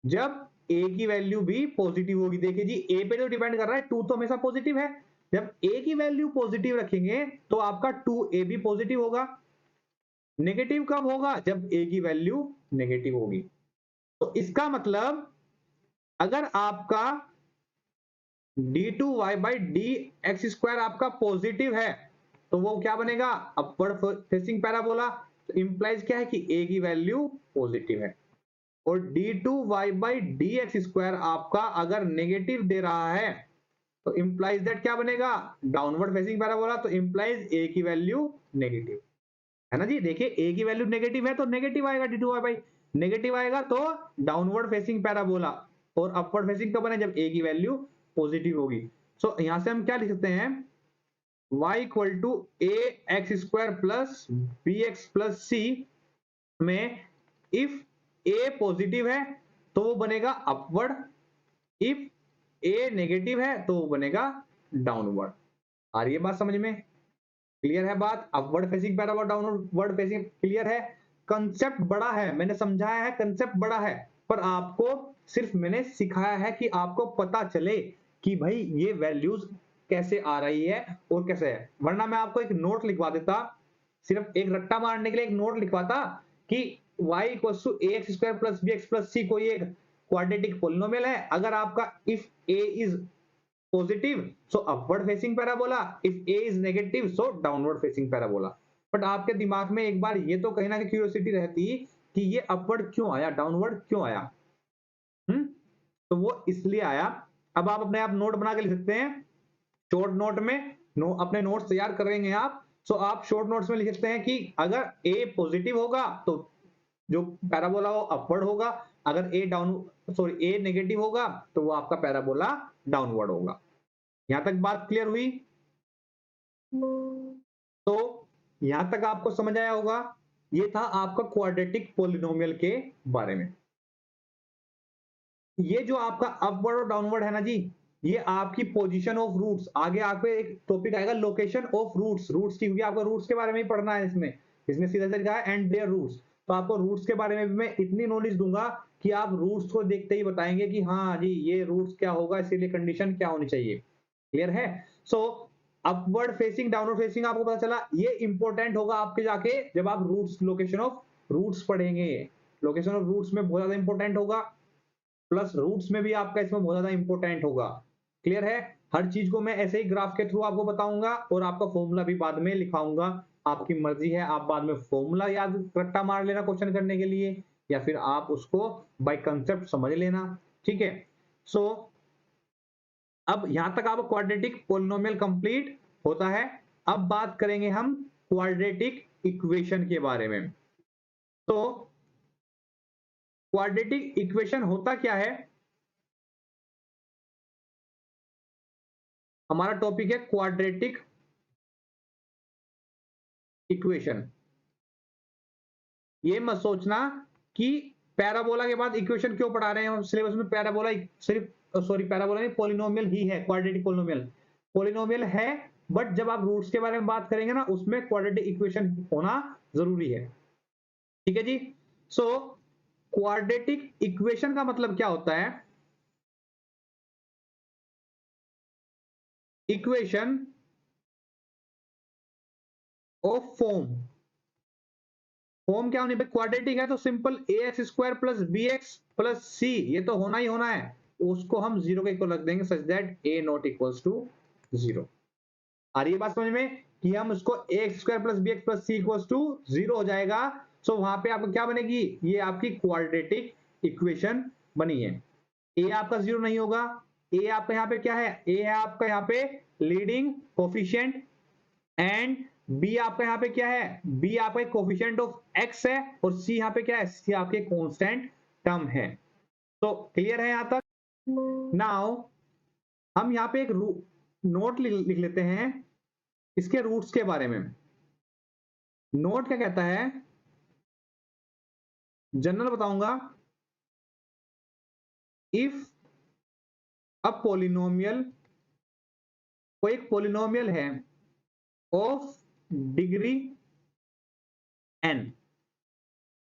जब a की वैल्यू भी पॉजिटिव होगी। देखिए जी, a पे तो डिपेंड कर रहा है, 2 तो हमेशा पॉजिटिव है। जब a की वैल्यू पॉजिटिव रखेंगे तो आपका 2a भी पॉजिटिव होगा। नेगेटिव कब होगा, जब a की वैल्यू नेगेटिव होगी। तो इसका मतलब अगर आपका d2y by D X square आपका पॉजिटिव है तो वो क्या बनेगा, अपवर्ड फेसिंग पैराबोला। तो इंप्लाइज क्या है कि a की वैल्यू पॉजिटिव है, और d2y by D X square आपका अगर नेगेटिव दे रहा है तो इंप्लाइज दैट क्या बनेगा, डाउनवर्ड फेसिंग पैराबोला। तो इंप्लाइज a की वैल्यू नेगेटिव है ना जी। देखिए a की वैल्यू नेगेटिव है तो नेगेटिव आएगा, d2y बाई नेगेटिव आएगा तो डाउनवर्ड फेसिंग पैराबोला। और अपवर्ड फेसिंग कब बने, जब a की वैल्यू पॉजिटिव होगी। सो यहां से हम क्या लिख सकते हैं, y equal to A x square plus B x plus c में इफ a पॉजिटिव है तो वो बनेगा अपवर्ड, इफ a नेगेटिव है तो वो बनेगा डाउनवर्ड। आ रही है बात समझ में, क्लियर है बात। Upward facing parabola, downward facing, clear है। कंसेप्ट बड़ा है, मैंने समझाया है, कंसेप्ट बड़ा है, पर आपको सिर्फ मैंने सिखाया है कि आपको पता चले कि भाई ये वैल्यूज कैसे आ रही है और कैसे है। वरना मैं आपको एक नोट लिखवा देता, सिर्फ एक रट्टा मारने के लिए एक नोट लिखवाता कि y equal to A x square plus B x plus c कोई एक क्वाड्रेटिक पोलिनोमियल है। अगर आपका if a is positive so upward facing parabola, if a is negative so downward facing parabola. But आपके दिमाग में एक बार ये तो कहीं ना कहीं क्यूरियोसिटी रहती कि ये अपवर्ड क्यों आया, डाउनवर्ड क्यों आया। तो वो इसलिए आया। अब आप अपने आप नोट बना के लिख सकते हैं शॉर्ट नोट में, अपने नोट्स तैयार करेंगे आप। सो आप शॉर्ट नोट्स में लिख सकते हैं कि अगर ए पॉजिटिव होगा तो जो पैराबोला वो अपवर्ड होगा, अगर ए नेगेटिव होगा तो वो आपका पैराबोला डाउनवर्ड होगा। यहां तक बात क्लियर हुई? तो यहां तक आपको समझ आया होगा। ये था आपका क्वाड्रेटिक पॉलिनोमियल के बारे में। ये जो आपका अपवर्ड और डाउनवर्ड है ना जी, ये आपकी पोजीशन ऑफ रूट्स। आगे आपको एक टॉपिक आएगा लोकेशन ऑफ रूट्स, रूट्स की, क्योंकि आपको रूट्स के बारे में ही पढ़ना है इसमें सीधा सीधा लिखा है एंड देयर रूट्स। तो आपको रूट्स के बारे में भी मैं इतनी नॉलेज दूंगा कि आप रूट्स को देखते ही बताएंगे कि हाँ जी ये रूट्स क्या होगा, इसीलिए कंडीशन क्या होनी चाहिए। क्लियर है? सो अपवर्ड फेसिंग डाउनवर्ड फेसिंग आपको पता चला, ये इंपॉर्टेंट होगा आपके जाके जब आप रूट्स, लोकेशन ऑफ रूट्स पढ़ेंगे। लोकेशन ऑफ रूट्स में बहुत ज्यादा इंपॉर्टेंट होगा, प्लस रूट्स में भी आपका इसमें बहुत ज्यादा इंपॉर्टेंट होगा। क्लियर है? हर चीज को मैं ऐसे ही ग्राफ के थ्रू आपको बताऊंगा और आपका फॉर्मूला भी बाद में लिखाऊंगा। आपकी मर्जी है, आप बाद में फॉर्मूला याद रट्टा मार लेना क्वेश्चन करने के लिए, या फिर आप उसको बाय कंसेप्ट समझ लेना। ठीक है? सो अब यहां तक आपको क्वाड्रेटिक पॉलिनोमियल कंप्लीट होता है। अब बात करेंगे हम क्वाड्रेटिक इक्वेशन के बारे में। तो क्वाड्रेटिक इक्वेशन होता क्या है? हमारा टॉपिक है क्वाड्रेटिक इक्वेशन। ये मत सोचना कि पैराबोला के बाद इक्वेशन क्यों पढ़ा रहे हैं हम सिलेबस में। पैराबोला सिर्फ पैराबोला नहीं, पॉलिनोमियल ही है क्वाड्रेटिक पॉलिनोमियल। पॉलिनोमियल है, बट जब आप रूट्स के बारे में बात करेंगे ना, उसमें क्वाड्रेटिक इक्वेशन होना जरूरी है। ठीक है जी? सो क्वाड्रेटिक इक्वेशन का मतलब क्या होता है? इक्वेशन ऑफ फॉर्म क्या होनी भाई? क्वाड्रेटिक है तो simple a x square plus B x plus c, ये तो होना ही होना है। उसको हम जीरो के इक्वल रख देंगे such that a not equals to zero. आ रही है बात समझ में कि हम उसको a x square plus B x plus c equals to zero हो जाएगा। सो वहां पे आपको क्या बनेगी? ये आपकी क्वाड्रेटिक इक्वेशन बनी है। ए आपका जीरो नहीं होगा। ए आपका यहाँ पे क्या है? ए है आपका यहाँ पे लीडिंग कोफिशिएंट, एंड बी आपका यहाँ पे क्या है? बी आपका कोफिशिएंट ऑफ एक्स है, और सी यहाँ पे क्या है? सी आपके कांस्टेंट टर्म है। तो क्लियर है यहां तक? नाउ हम यहाँ पे एक नोट लिख लेते हैं इसके रूट्स के बारे में। नोट क्या कहता है? जनरल बताऊंगा। इफ अ पोलिनोमियल, कोई एक पोलिनोमियल है of degree N,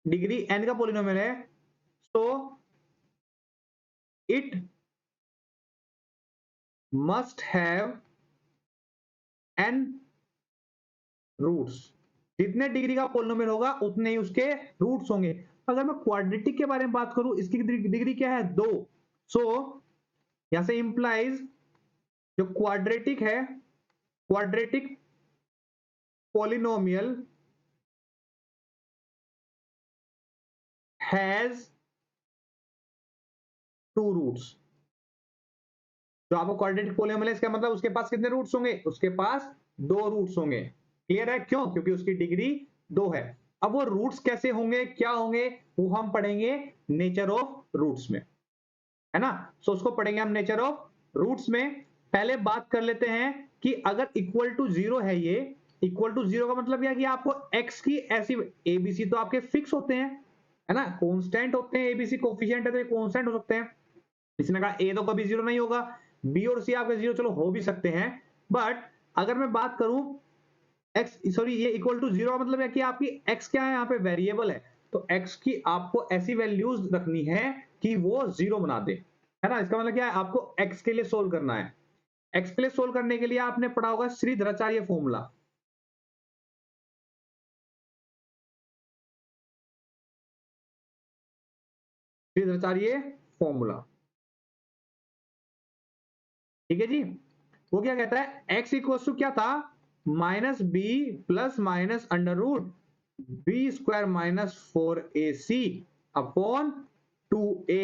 degree N का पोलिनोमियल है, तो it must have N roots. जितने डिग्री का पोलिनोमियल होगा उतने ही उसके रूट्स होंगे। अगर मैं क्वाड्रेटिक के बारे में बात करूं, इसकी डिग्री क्या है? दो। सो यहां से इंप्लाइज जो क्वाड्रेटिक है, quadratic polynomial has two roots. जो आपको क्वाड्रेटिक पोलिनोमियल है, इसका मतलब उसके पास कितने रूट्स होंगे? उसके पास दो रूट्स होंगे। क्लियर है? क्यों? क्योंकि उसकी डिग्री दो है। अब वो रूट्स कैसे होंगे, क्या होंगे, वो हम पढ़ेंगे नेचर ऑफ रूट्स में, है ना? सो उसको पढ़ेंगे हम नेचर ऑफ रूट्स में। पहले बात कर लेते हैं कि अगर इक्वल टू जीरो है, ये इक्वल टू जीरो का मतलब यह कि आपको एक्स की ऐसी, एबीसी तो आपके फिक्स होते हैं, है ना, कांस्टेंट होते हैं, एबीसी कोफिशिएंट है तो ये कांस्टेंट हो सकते हैं। इसने कहा ए तो कभी जीरो नहीं होगा, बी और सी आपके जीरो चलो हो भी सकते हैं, बट अगर मैं बात करूं एक्स, सॉरी ये इक्वल टू जीरो का मतलब है कि आपकी एक्स क्या है? यहाँ पे वेरिएबल है, तो एक्स की आपको ऐसी वैल्यूज रखनी है कि वो जीरो बना दे, है ना? इसका मतलब क्या है? आपको एक्स के लिए सोल्व करना है। एक्स के लिए सोल्व करने के लिए आपने पढ़ा होगा श्रीधराचार्य फॉर्मूला। श्रीधराचार्य फॉर्मूला ठीक है जी। वो क्या कहता है, x इक्वल टू क्या था, minus B plus minus under root B square minus 4ac upon 2a।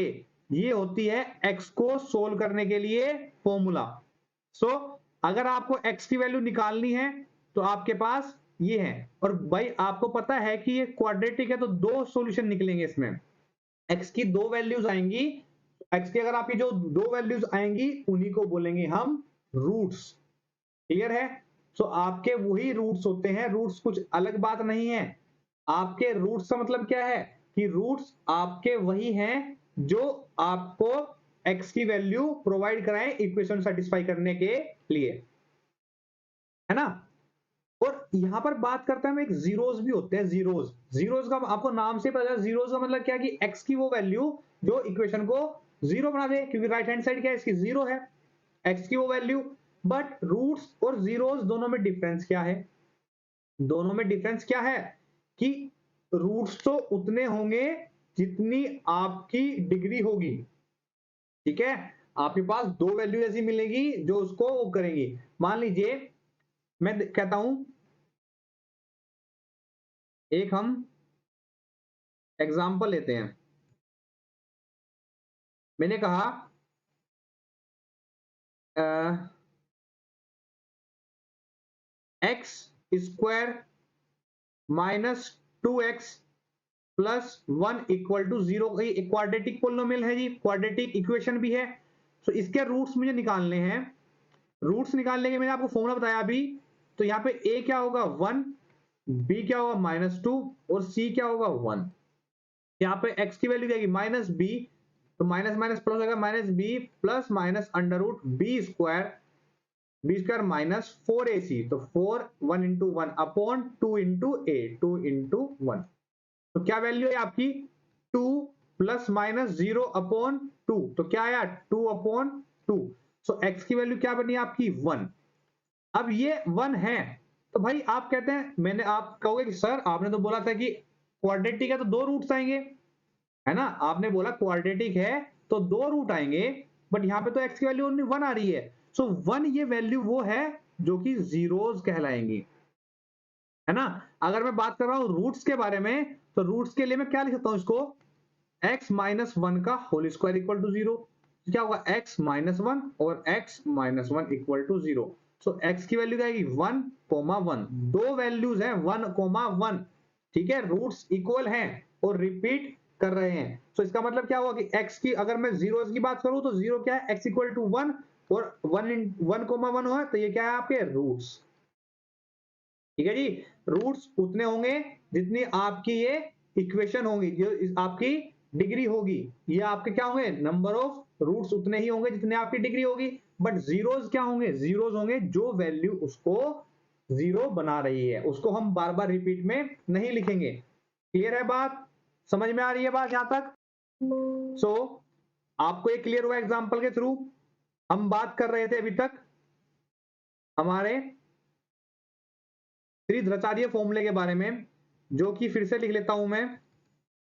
ये होती है x को सोल्व करने के लिए फॉर्मूला। सो अगर आपको x की वैल्यू निकालनी है तो आपके पास ये है, और भाई आपको पता है कि ये क्वाड्रेटिक है तो दो सॉल्यूशन निकलेंगे इसमें। x की दो वैल्यूज आएंगी, x की अगर आपकी जो दो वैल्यूज आएंगी उन्हीं को बोलेंगे हम रूट्स। क्लियर है। सो आपके वही रूट्स होते हैं, रूट्स कुछ अलग बात नहीं है। आपके रूट्स का मतलब क्या है कि रूट्स आपके वही हैं जो आपको x की वैल्यू प्रोवाइड कराएं इक्वेशन सेटिस्फाई करने के लिए, है ना। और यहां पर बात करते हैं हम, एक जीरोस भी होते हैं, जीरोस। जीरोस का आपको नाम से पता चला, जीरोस का मतलब क्या है कि x की वो वैल्यू जो इक्वेशन को जीरो बना दे, क्योंकि राइट हैंड साइड क्या है इसकी, जीरो है, x की वो वैल्यू। बट रूट्स और जीरोस दोनों में डिफरेंस क्या है, दोनों में डिफरेंस क्या है कि रूट्स तो उतने होंगे जितनी आपकी डिग्री होगी, ठीक है। आपके पास दो वैल्यू ऐसी मिलेगी जो उसको वो करेंगी। मान लीजिए मैं कहता हूं, एक हम एग्जांपल लेते हैं। मैंने कहा X square minus 2x plus 1 equal to 0। Quadratic polynomial है जी, क्वाड्रेटिक इक्वेशन भी है। तो इसके रूट्स मुझे निकालने हैं। रूट्स निकालने के मैंने आपको फॉर्मूला बताया अभी। तो यहाँ पे a क्या होगा 1, b क्या होगा -2 और c क्या होगा 1। यहाँ पे x की वैल्यू जाएगी -b, तो माइनस माइनस प्लस होगा -b plus minus under root b square minus 4ac, तो 4 1 into 1 upon 2 into a, 2 into 1। तो क्या वैल्यू है आपकी 2 प्लस माइनस 0 अपॉन 2, तो क्या आया 2 अपॉन 2। सो x की वैल्यू क्या बनी आपकी 1। अब ये 1 है, तो भाई आप कहते हैं, मैंने आप कहोगे कि सर आपने तो बोला था कि क्वाड्रेटिक है तो दो रूट्स आएंगे, है ना। आपने बोला क्वाड्रेटिक है तो दो रूट आएंगे, बट यहाँ पे तो x की वैल्यू ओनली 1 आ रही है। सो 1 ये वैल्यू वो है जो कि जीरोस कहलाएंगी, है ना। अगर मैं बात कर रहा हूं रूट्स के बारे में, तो रूट्स के लिए मैं क्या लिख सकता हूं इसको, x माइनस 1 का होल स्क्वायर इक्वल टू 0। क्या होगा x माइनस 1 और x minus 1 equal to 0। So x की वैल्यू क्या आएगी 1 कोमा 1, दो वैल्यूज हैं 1 कोमा 1, ठीक है। रूट्स इक्वल हैं और रिपीट कर रहे हैं। सो इसका मतलब क्या हुआ कि x की अगर मैं जीरोस की बात करूं तो जीरो क्या है, x इक्वल टू 1 और 1 कोमा 1 हुआ, तो ये क्या है आपके रूट्स, ठीक है जी। रूट्स उतने होंगे जितनी आपकी ये इक्वेशन होगी, जो आपकी डिग्री होगी। ये आपके क्या होंगे, नंबर ऑफ रूट्स उतने ही होंगे जितने आपकी डिग्री होगी। बट जीरोस क्या होंगे, जीरोस होंगे जो वैल्यू उसको जीरो बना रही है, उसको हम बार बार रिपीट में नहीं लिखेंगे। क्लियर है बात, समझ में आ रही है बात यहां तक। सो आपको ये क्लियर हुआ एग्जाम्पल के थ्रू। हम बात कर रहे थे अभी तक हमारे त्रिध्रुवीय फॉर्मूले के बारे में, जो कि फिर से लिख लेता हूं मैं,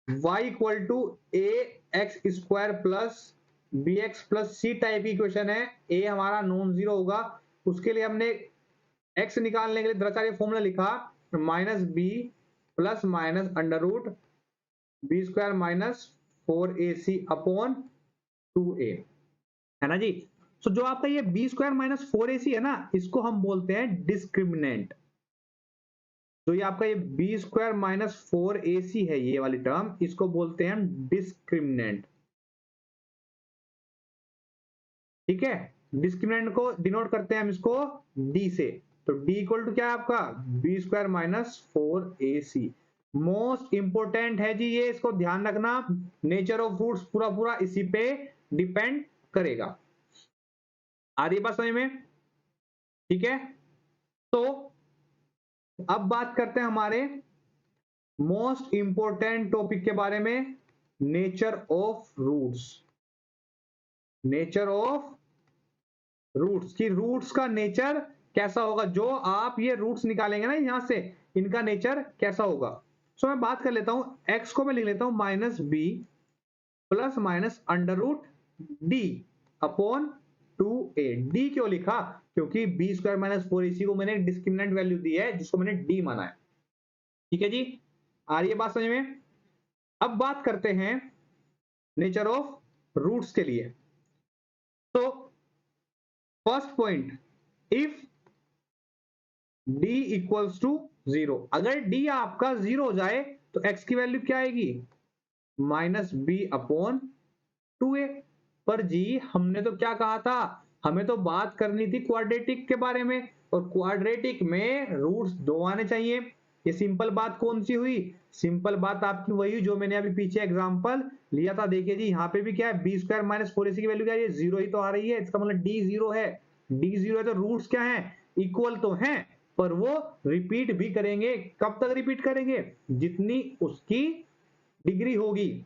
y equal to A x square plus B x plus C type की इक्वेशन है। a हमारा नॉन जीरो होगा, उसके लिए हमने x निकालने के लिए द्विघातीय फॉर्मूला लिखा -b plus minus under root B square minus 4ac upon 2a, है ना जी। तो जो आपका ये बी स्क्वायर माइनस 4ac है ना, इसको हम बोलते हैं डिस्क्रिमिनेंट। तो ये आपका ये बी स्क्वायर माइनस 4ac है, ये वाली टर्म, इसको बोलते हैं हम डिस्क्रिमिनेंट, ठीक है। डिस्क्रिमिनेंट को डिनोट करते हैं हम इसको d से। तो d इक्वल टू क्या है आपका B square minus 4ac। Most important है जी ये, इसको ध्यान रखना। नेचर ऑफ रूट्स पूरा पूरा इसी पे डिपेंड करेगा। आ रही बात समझ में, ठीक है। तो अब बात करते हैं हमारे मोस्ट इंपोर्टेंट टॉपिक के बारे में, nature of roots. Nature of roots की, रूट्स का नेचर कैसा होगा, जो आप ये रूट्स निकालेंगे ना यहां से, इनका नेचर कैसा होगा। सो मैं बात कर लेता हूं, x को मैं लिख लेता हूं -b plus minus under root d upon 2a। D क्यों लिखा? क्योंकि बी स्क्वायर माइनस 4ac को मैंने डिस्क्रिमिनेंट वैल्यू दी है जिसको मैंने डी माना है। ठीक है जी, आ रही है बात समझ में? अब बात करते हैं नेचर ऑफ रूट्स के लिए। तो first point, if d equals to 0, अगर d आपका 0 हो जाए तो x की वैल्यू क्या आएगी? Minus B upon 2a। पर जी हमने तो क्या कहा था, हमें तो बात करनी थी क्वाड्रेटिक के बारे में, और क्वाड्रेटिक में रूट्स 2 आने चाहिए। ये सिंपल बात कौन सी हुई? सिंपल बात आपकी वही जो मैंने अभी पीछे एग्जांपल लिया था। देखिए जी यहाँ पे भी क्या है, बी स्क्वायर माइनस 4ac की वैल्यू क्या है? 0 ही तो आ रही है, इसका मतलब d 0 है। d 0 है तो रूट्स क्या है? इक्वल तो हैं, पर वो रिपीट भी करेंगे। कब तक रिपीट करेंगे? जितनी उसकी डिग्री होगी।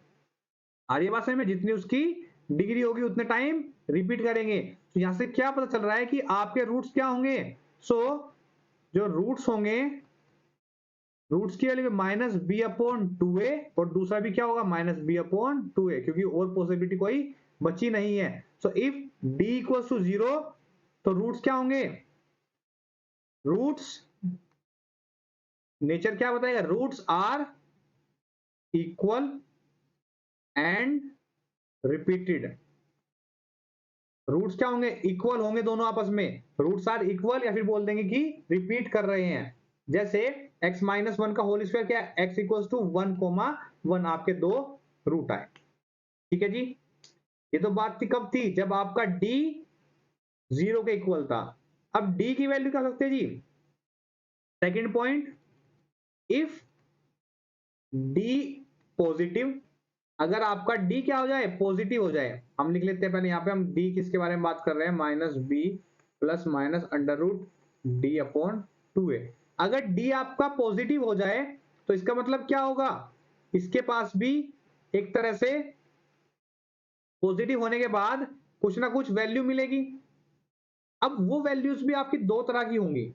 आ रही है बात समझ में? जितनी उसकी डिग्री होगी उतने टाइम रिपीट करेंगे। तो यहां से क्या पता चल रहा है कि आपके रूट्स क्या होंगे? जो रूट्स होंगे, रूट्स की value minus B upon 2a, और दूसरा भी क्या होगा? माइनस बी अपॉन 2a, क्योंकि और पॉसिबिलिटी कोई बची नहीं है। So if d equals to 0, तो रूट्स क्या होंगे? रूट्स नेचर क्या बताएगा? Roots are equal and repeated. Roots क्या होंगे? इक्वल होंगे दोनों आपस में। रूट्स आर इक्वल, या फिर बोल देंगे कि रिपीट कर रहे हैं। जैसे x माइनस 1 का होल स्क्वायर क्या है? x इक्वल्स टू 1,1, आपके दो रूट आए। ठीक है जी, ये तो बात थी कब थी? जब आपका d 0 के इक्वल था। अब d की वैल्यू क्या सकते हैं जी? Second point, if d positive, अगर आपका d क्या हो जाए? पॉजिटिव हो जाए। हम लिख लेते हैं पहले यहाँ पे, हम d किसके बारे में बात कर रहे हैं? Minus B plus minus under root D upon 2a। अगर d आपका पॉजिटिव हो जाए तो इसका मतलब क्या होगा? इसके पास भी एक तरह से पॉजिटिव होने के बाद कुछ ना कुछ वैल्यू मिलेगी। अब वो वैल्यूज भी आपकी दो तरह की होंगी,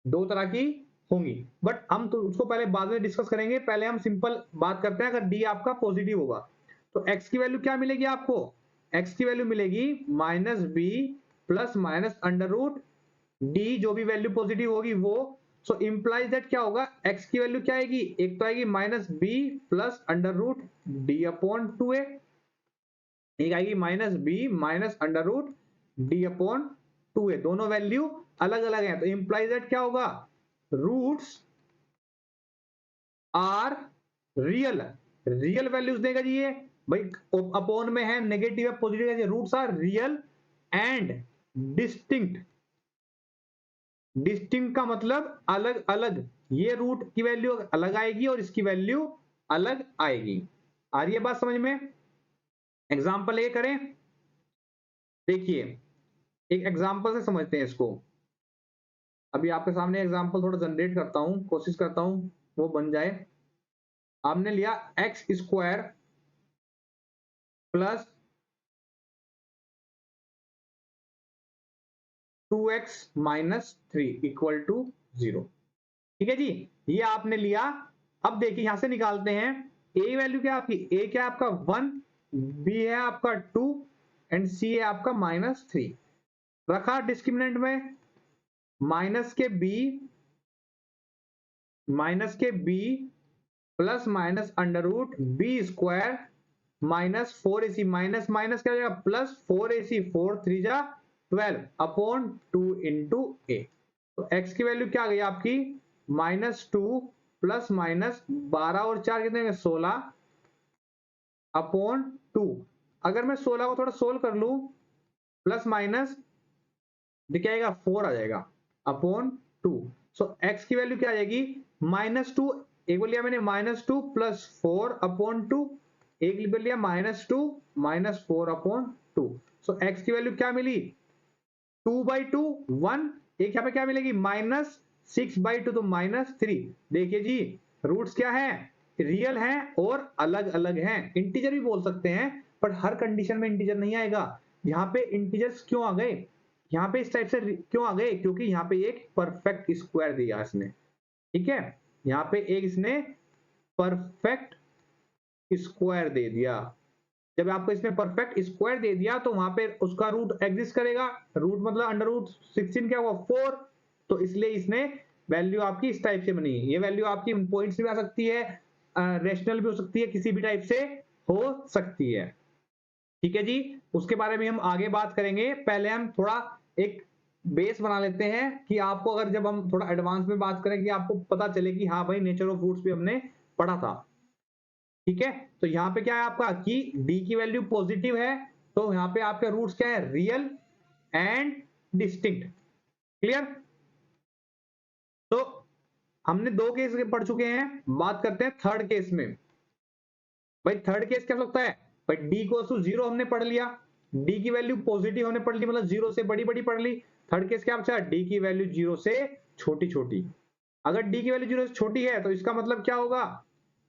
दो तरह की होंगी, बट हम तो उसको पहले बाद में डिस्कस करेंगे। पहले हम सिंपल बात करते हैं, अगर डी आपका पॉजिटिव होगा तो एक्स की वैल्यू क्या मिलेगी आपको? एक्स की वैल्यू मिलेगी minus B plus minus under root D, जो भी वैल्यू पॉजिटिव होगी वो। सो इंप्लाइज दैट क्या होगा? एक्स की वैल्यू क्या आएगी? एक तो आएगी minus B plus under root D upon 2a, एक आएगी minus B minus under root D upon 2a। दोनों वैल्यू अलग अलग है, तो इंप्लाइज दैट क्या होगा? Roots are real, real values देगा जी ये भाई। अपॉन में है, नेगेटिव है, पॉजिटिव है। Roots are real and distinct. Distinct का मतलब अलग अलग, ये रूट की वैल्यू अलग आएगी और इसकी वैल्यू अलग आएगी। आ रही है बात समझ में? एग्जाम्पल ये करें, देखिए एक एग्जाम्पल से समझते हैं इसको। अभी आपके सामने एग्जाम्पल थोड़ा जनरेट करता हूं, कोशिश करता हूं वो बन जाए। आपने लिया x square plus 2x minus 3 equal to 0। ठीक है जी, ये आपने लिया। अब देखिए यहां से निकालते हैं, a वैल्यू क्या आपकी? a क्या आपका 1, b है आपका 2 एंड c है आपका माइनस 3। रखा डिस्क्रिमिनेंट में, माइनस के b plus minus under root B square minus 4ac, minus minus क्या हो जाएगा? प्लस 4ac, 4 3 जा 12 अपॉन 2 इंटू a। तो x की वैल्यू क्या आ गई आपकी? माइनस 2 प्लस माइनस 12 और 4 कितने में? 16 अपॉन 2। अगर मैं 16 को थोड़ा सोल्व कर लूं, प्लस माइनस क्या आएगा? 4 आ जाएगा अपॉन 2। सो x की वैल्यू क्या आ जाएगी? माइनस 2, एक बोल लिया मैंने माइनस 2 प्लस 4 अपॉन 2, एक बोल लिया माइनस 2 माइनस 4 अपॉन 2। सो x की वैल्यू क्या मिली? 2/2 1, एक यहाँ पे क्या मिलेगी? माइनस 6/2, तो माइनस 3। देखिए जी रूट्स क्या है? रियल है और अलग अलग हैं। इंटीजर भी बोल सकते हैं, पर हर कंडीशन में इंटीजर नहीं आएगा। यहाँ पे इंटीजर्स क्यों आ गए? यहाँ पे इस टाइप से क्यों आ गए? क्योंकि यहाँ पे एक परफेक्ट स्क्वायर दिया इसने। ठीक है, यहाँ पे एक इसने परफेक्ट स्क्वायर दे दिया। जब आपको इसमें परफेक्ट स्क्वायर दे दिया तो वहां पे उसका रूट एग्जिस्ट करेगा, रूट मतलब अंडर रूट 16 क्या हुआ 4, तो इसलिए इसने वैल्यू आपकी इस टाइप से बनी। ये वैल्यू आपकी पॉइंट्स भी आ सकती है, रेशनल भी हो सकती है, किसी भी टाइप से हो सकती है। ठीक है जी, उसके बारे में हम आगे बात करेंगे। पहले हम थोड़ा एक बेस बना लेते हैं कि आपको अगर जब हम थोड़ा एडवांस में बात करें कि आपको पता चले कि हाँ भाई नेचर ऑफ रूट्स भी हमने पढ़ा था। ठीक है, तो यहाँ पे क्या है आपका कि डी की वैल्यू पॉजिटिव है, तो यहाँ पे आपके रूट्स क्या है रियल एंड डिस्टिंक्ट। क्लियर? तो हमने 2 केस पढ़ चुके हैं, बात करते हैं थर्ड केस में। भाई थर्ड केस क्या लगता है? भाई डी को 0 हमने पढ़ लिया, डी की वैल्यू पॉजिटिव हमने पढ़ ली, मतलब 0 से बड़ी बड़ी पढ़ ली। थर्ड केस क्या बचा? डी की वैल्यू 0 से छोटी छोटी। अगर डी की वैल्यू 0 से छोटी है तो इसका मतलब क्या होगा?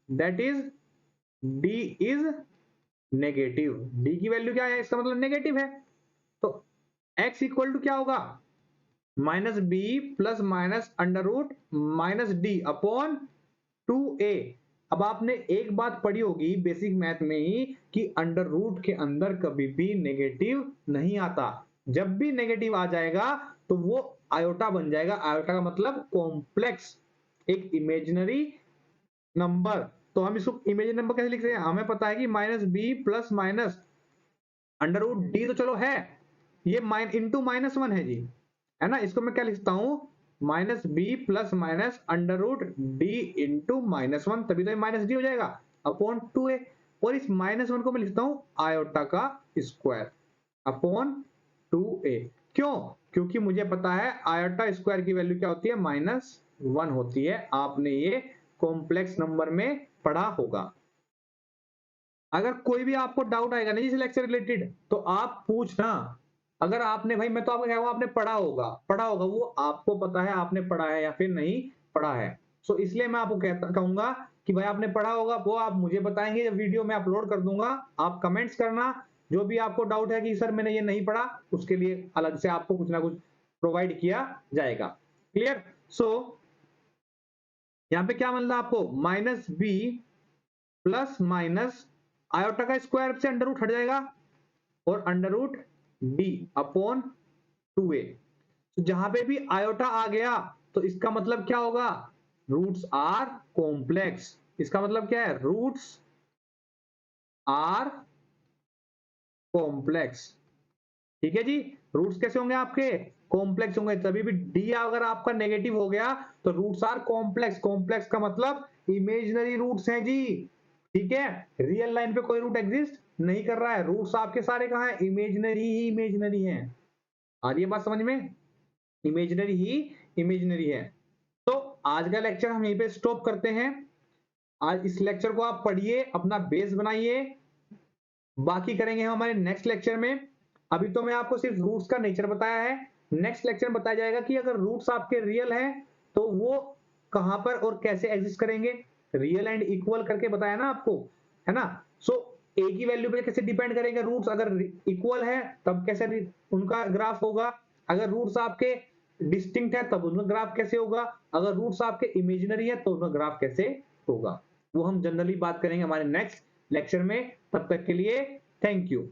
That is D is negative. D की वैल्यू क्या है? इसका मतलब नेगेटिव है। तो x इक्वल टू क्या होगा? Minus B plus minus under root minus D upon 2a। अब आपने एक बात पढ़ी होगी बेसिक मैथ में ही कि अंडर रूट के अंदर कभी भी नेगेटिव नहीं आता। जब भी नेगेटिव आ जाएगा तो वो आयोटा बन जाएगा। आयोटा का मतलब कॉम्प्लेक्स, एक इमेजिनरी नंबर। तो हम इसको इमेजिनरी नंबर कैसे लिख रहे हैं? हमें पता है कि minus B plus minus under root D तो चलो है, ये इंटू -1 है जी, है ना। इसको मैं क्या लिखता हूं? Minus B plus minus under root D into -1, तभी तो ये माइनस डी हो जाएगा अपॉन 2a। और इस -1 को मैं लिखता हूं आयोटा का स्क्वायर अपॉन 2a। क्यों? क्योंकि मुझे पता है आयोटा स्क्वायर की वैल्यू क्या होती है? -1 होती है। आपने ये कॉम्प्लेक्स नंबर में पढ़ा होगा। अगर कोई भी आपको डाउट आएगा नहीं इस लेक्चर रिलेटेड तो आप पूछना। अगर आपने, भाई मैं तो आपको कह रहा हूं आपने पढ़ा होगा, वो आपको पता है आपने पढ़ा है या फिर नहीं पढ़ा है। सो इसलिए मैं आपको कहूंगा कि भाई आपने पढ़ा होगा, वो आप मुझे बताएंगे, जब वीडियो में अपलोड कर दूंगा आप कमेंट्स करना। जो भी आपको डाउट है कि सर मैंने ये नहीं पढ़ा, उसके लिए अलग से आपको कुछ ना कुछ प्रोवाइड किया जाएगा। क्लियर? सो यहाँ पे क्या मिल रहा है आपको? Minus B plus minus iota का स्क्वायर से अंडर रूट हट जाएगा और under root D upon 2a। तो जहां पे भी आयोटा आ गया तो इसका मतलब क्या होगा? Roots are complex. इसका मतलब क्या है? Roots are complex. ठीक है जी, रूट्स कैसे होंगे आपके? कॉम्प्लेक्स होंगे। तभी भी डी अगर आपका नेगेटिव हो गया तो रूट्स आर कॉम्प्लेक्स। कॉम्प्लेक्स का मतलब इमेजिनरी रूट्स हैं जी। ठीक है, रियल लाइन पे कोई रूट एग्जिस्ट नहीं कर रहा है। रूट्स आपके सारे कहां है? इमेजिनरी ही इमेजिनरी है। आ रही है बात समझ में? इमेजिनरी ही इमेजिनरी है। तो आज का लेक्चर हम यहीं पे स्टॉप करते हैं। आज इस लेक्चर को आप पढ़िए, अपना बेस बनाइए, बाकी करेंगे हम हमारे नेक्स्ट लेक्चर में। अभी तो मैं आपको सिर्फ रूट्स का नेचर बताया है। नेक्स्ट लेक्चर में बताया जाएगा कि अगर रूट्स आपके रियल हैं तो वो कहां पर और कैसे एग्जिस्ट करेंगे। रियल एंड इक्वल करके बताया ना आपको, है ना। सो ए की वैल्यू पे कैसे डिपेंड करेंगे रूट्स? अगर इक्वल है तब कैसे उनका ग्राफ होगा, अगर रूट्स आपके डिस्टिंक्ट है तब उनका ग्राफ कैसे होगा, अगर रूट्स आपके इमेजिनरी है तो उनका ग्राफ कैसे होगा, वो हम जनरली बात करेंगे हमारे नेक्स्ट लेक्चर में। तब तक के लिए थैंक यू।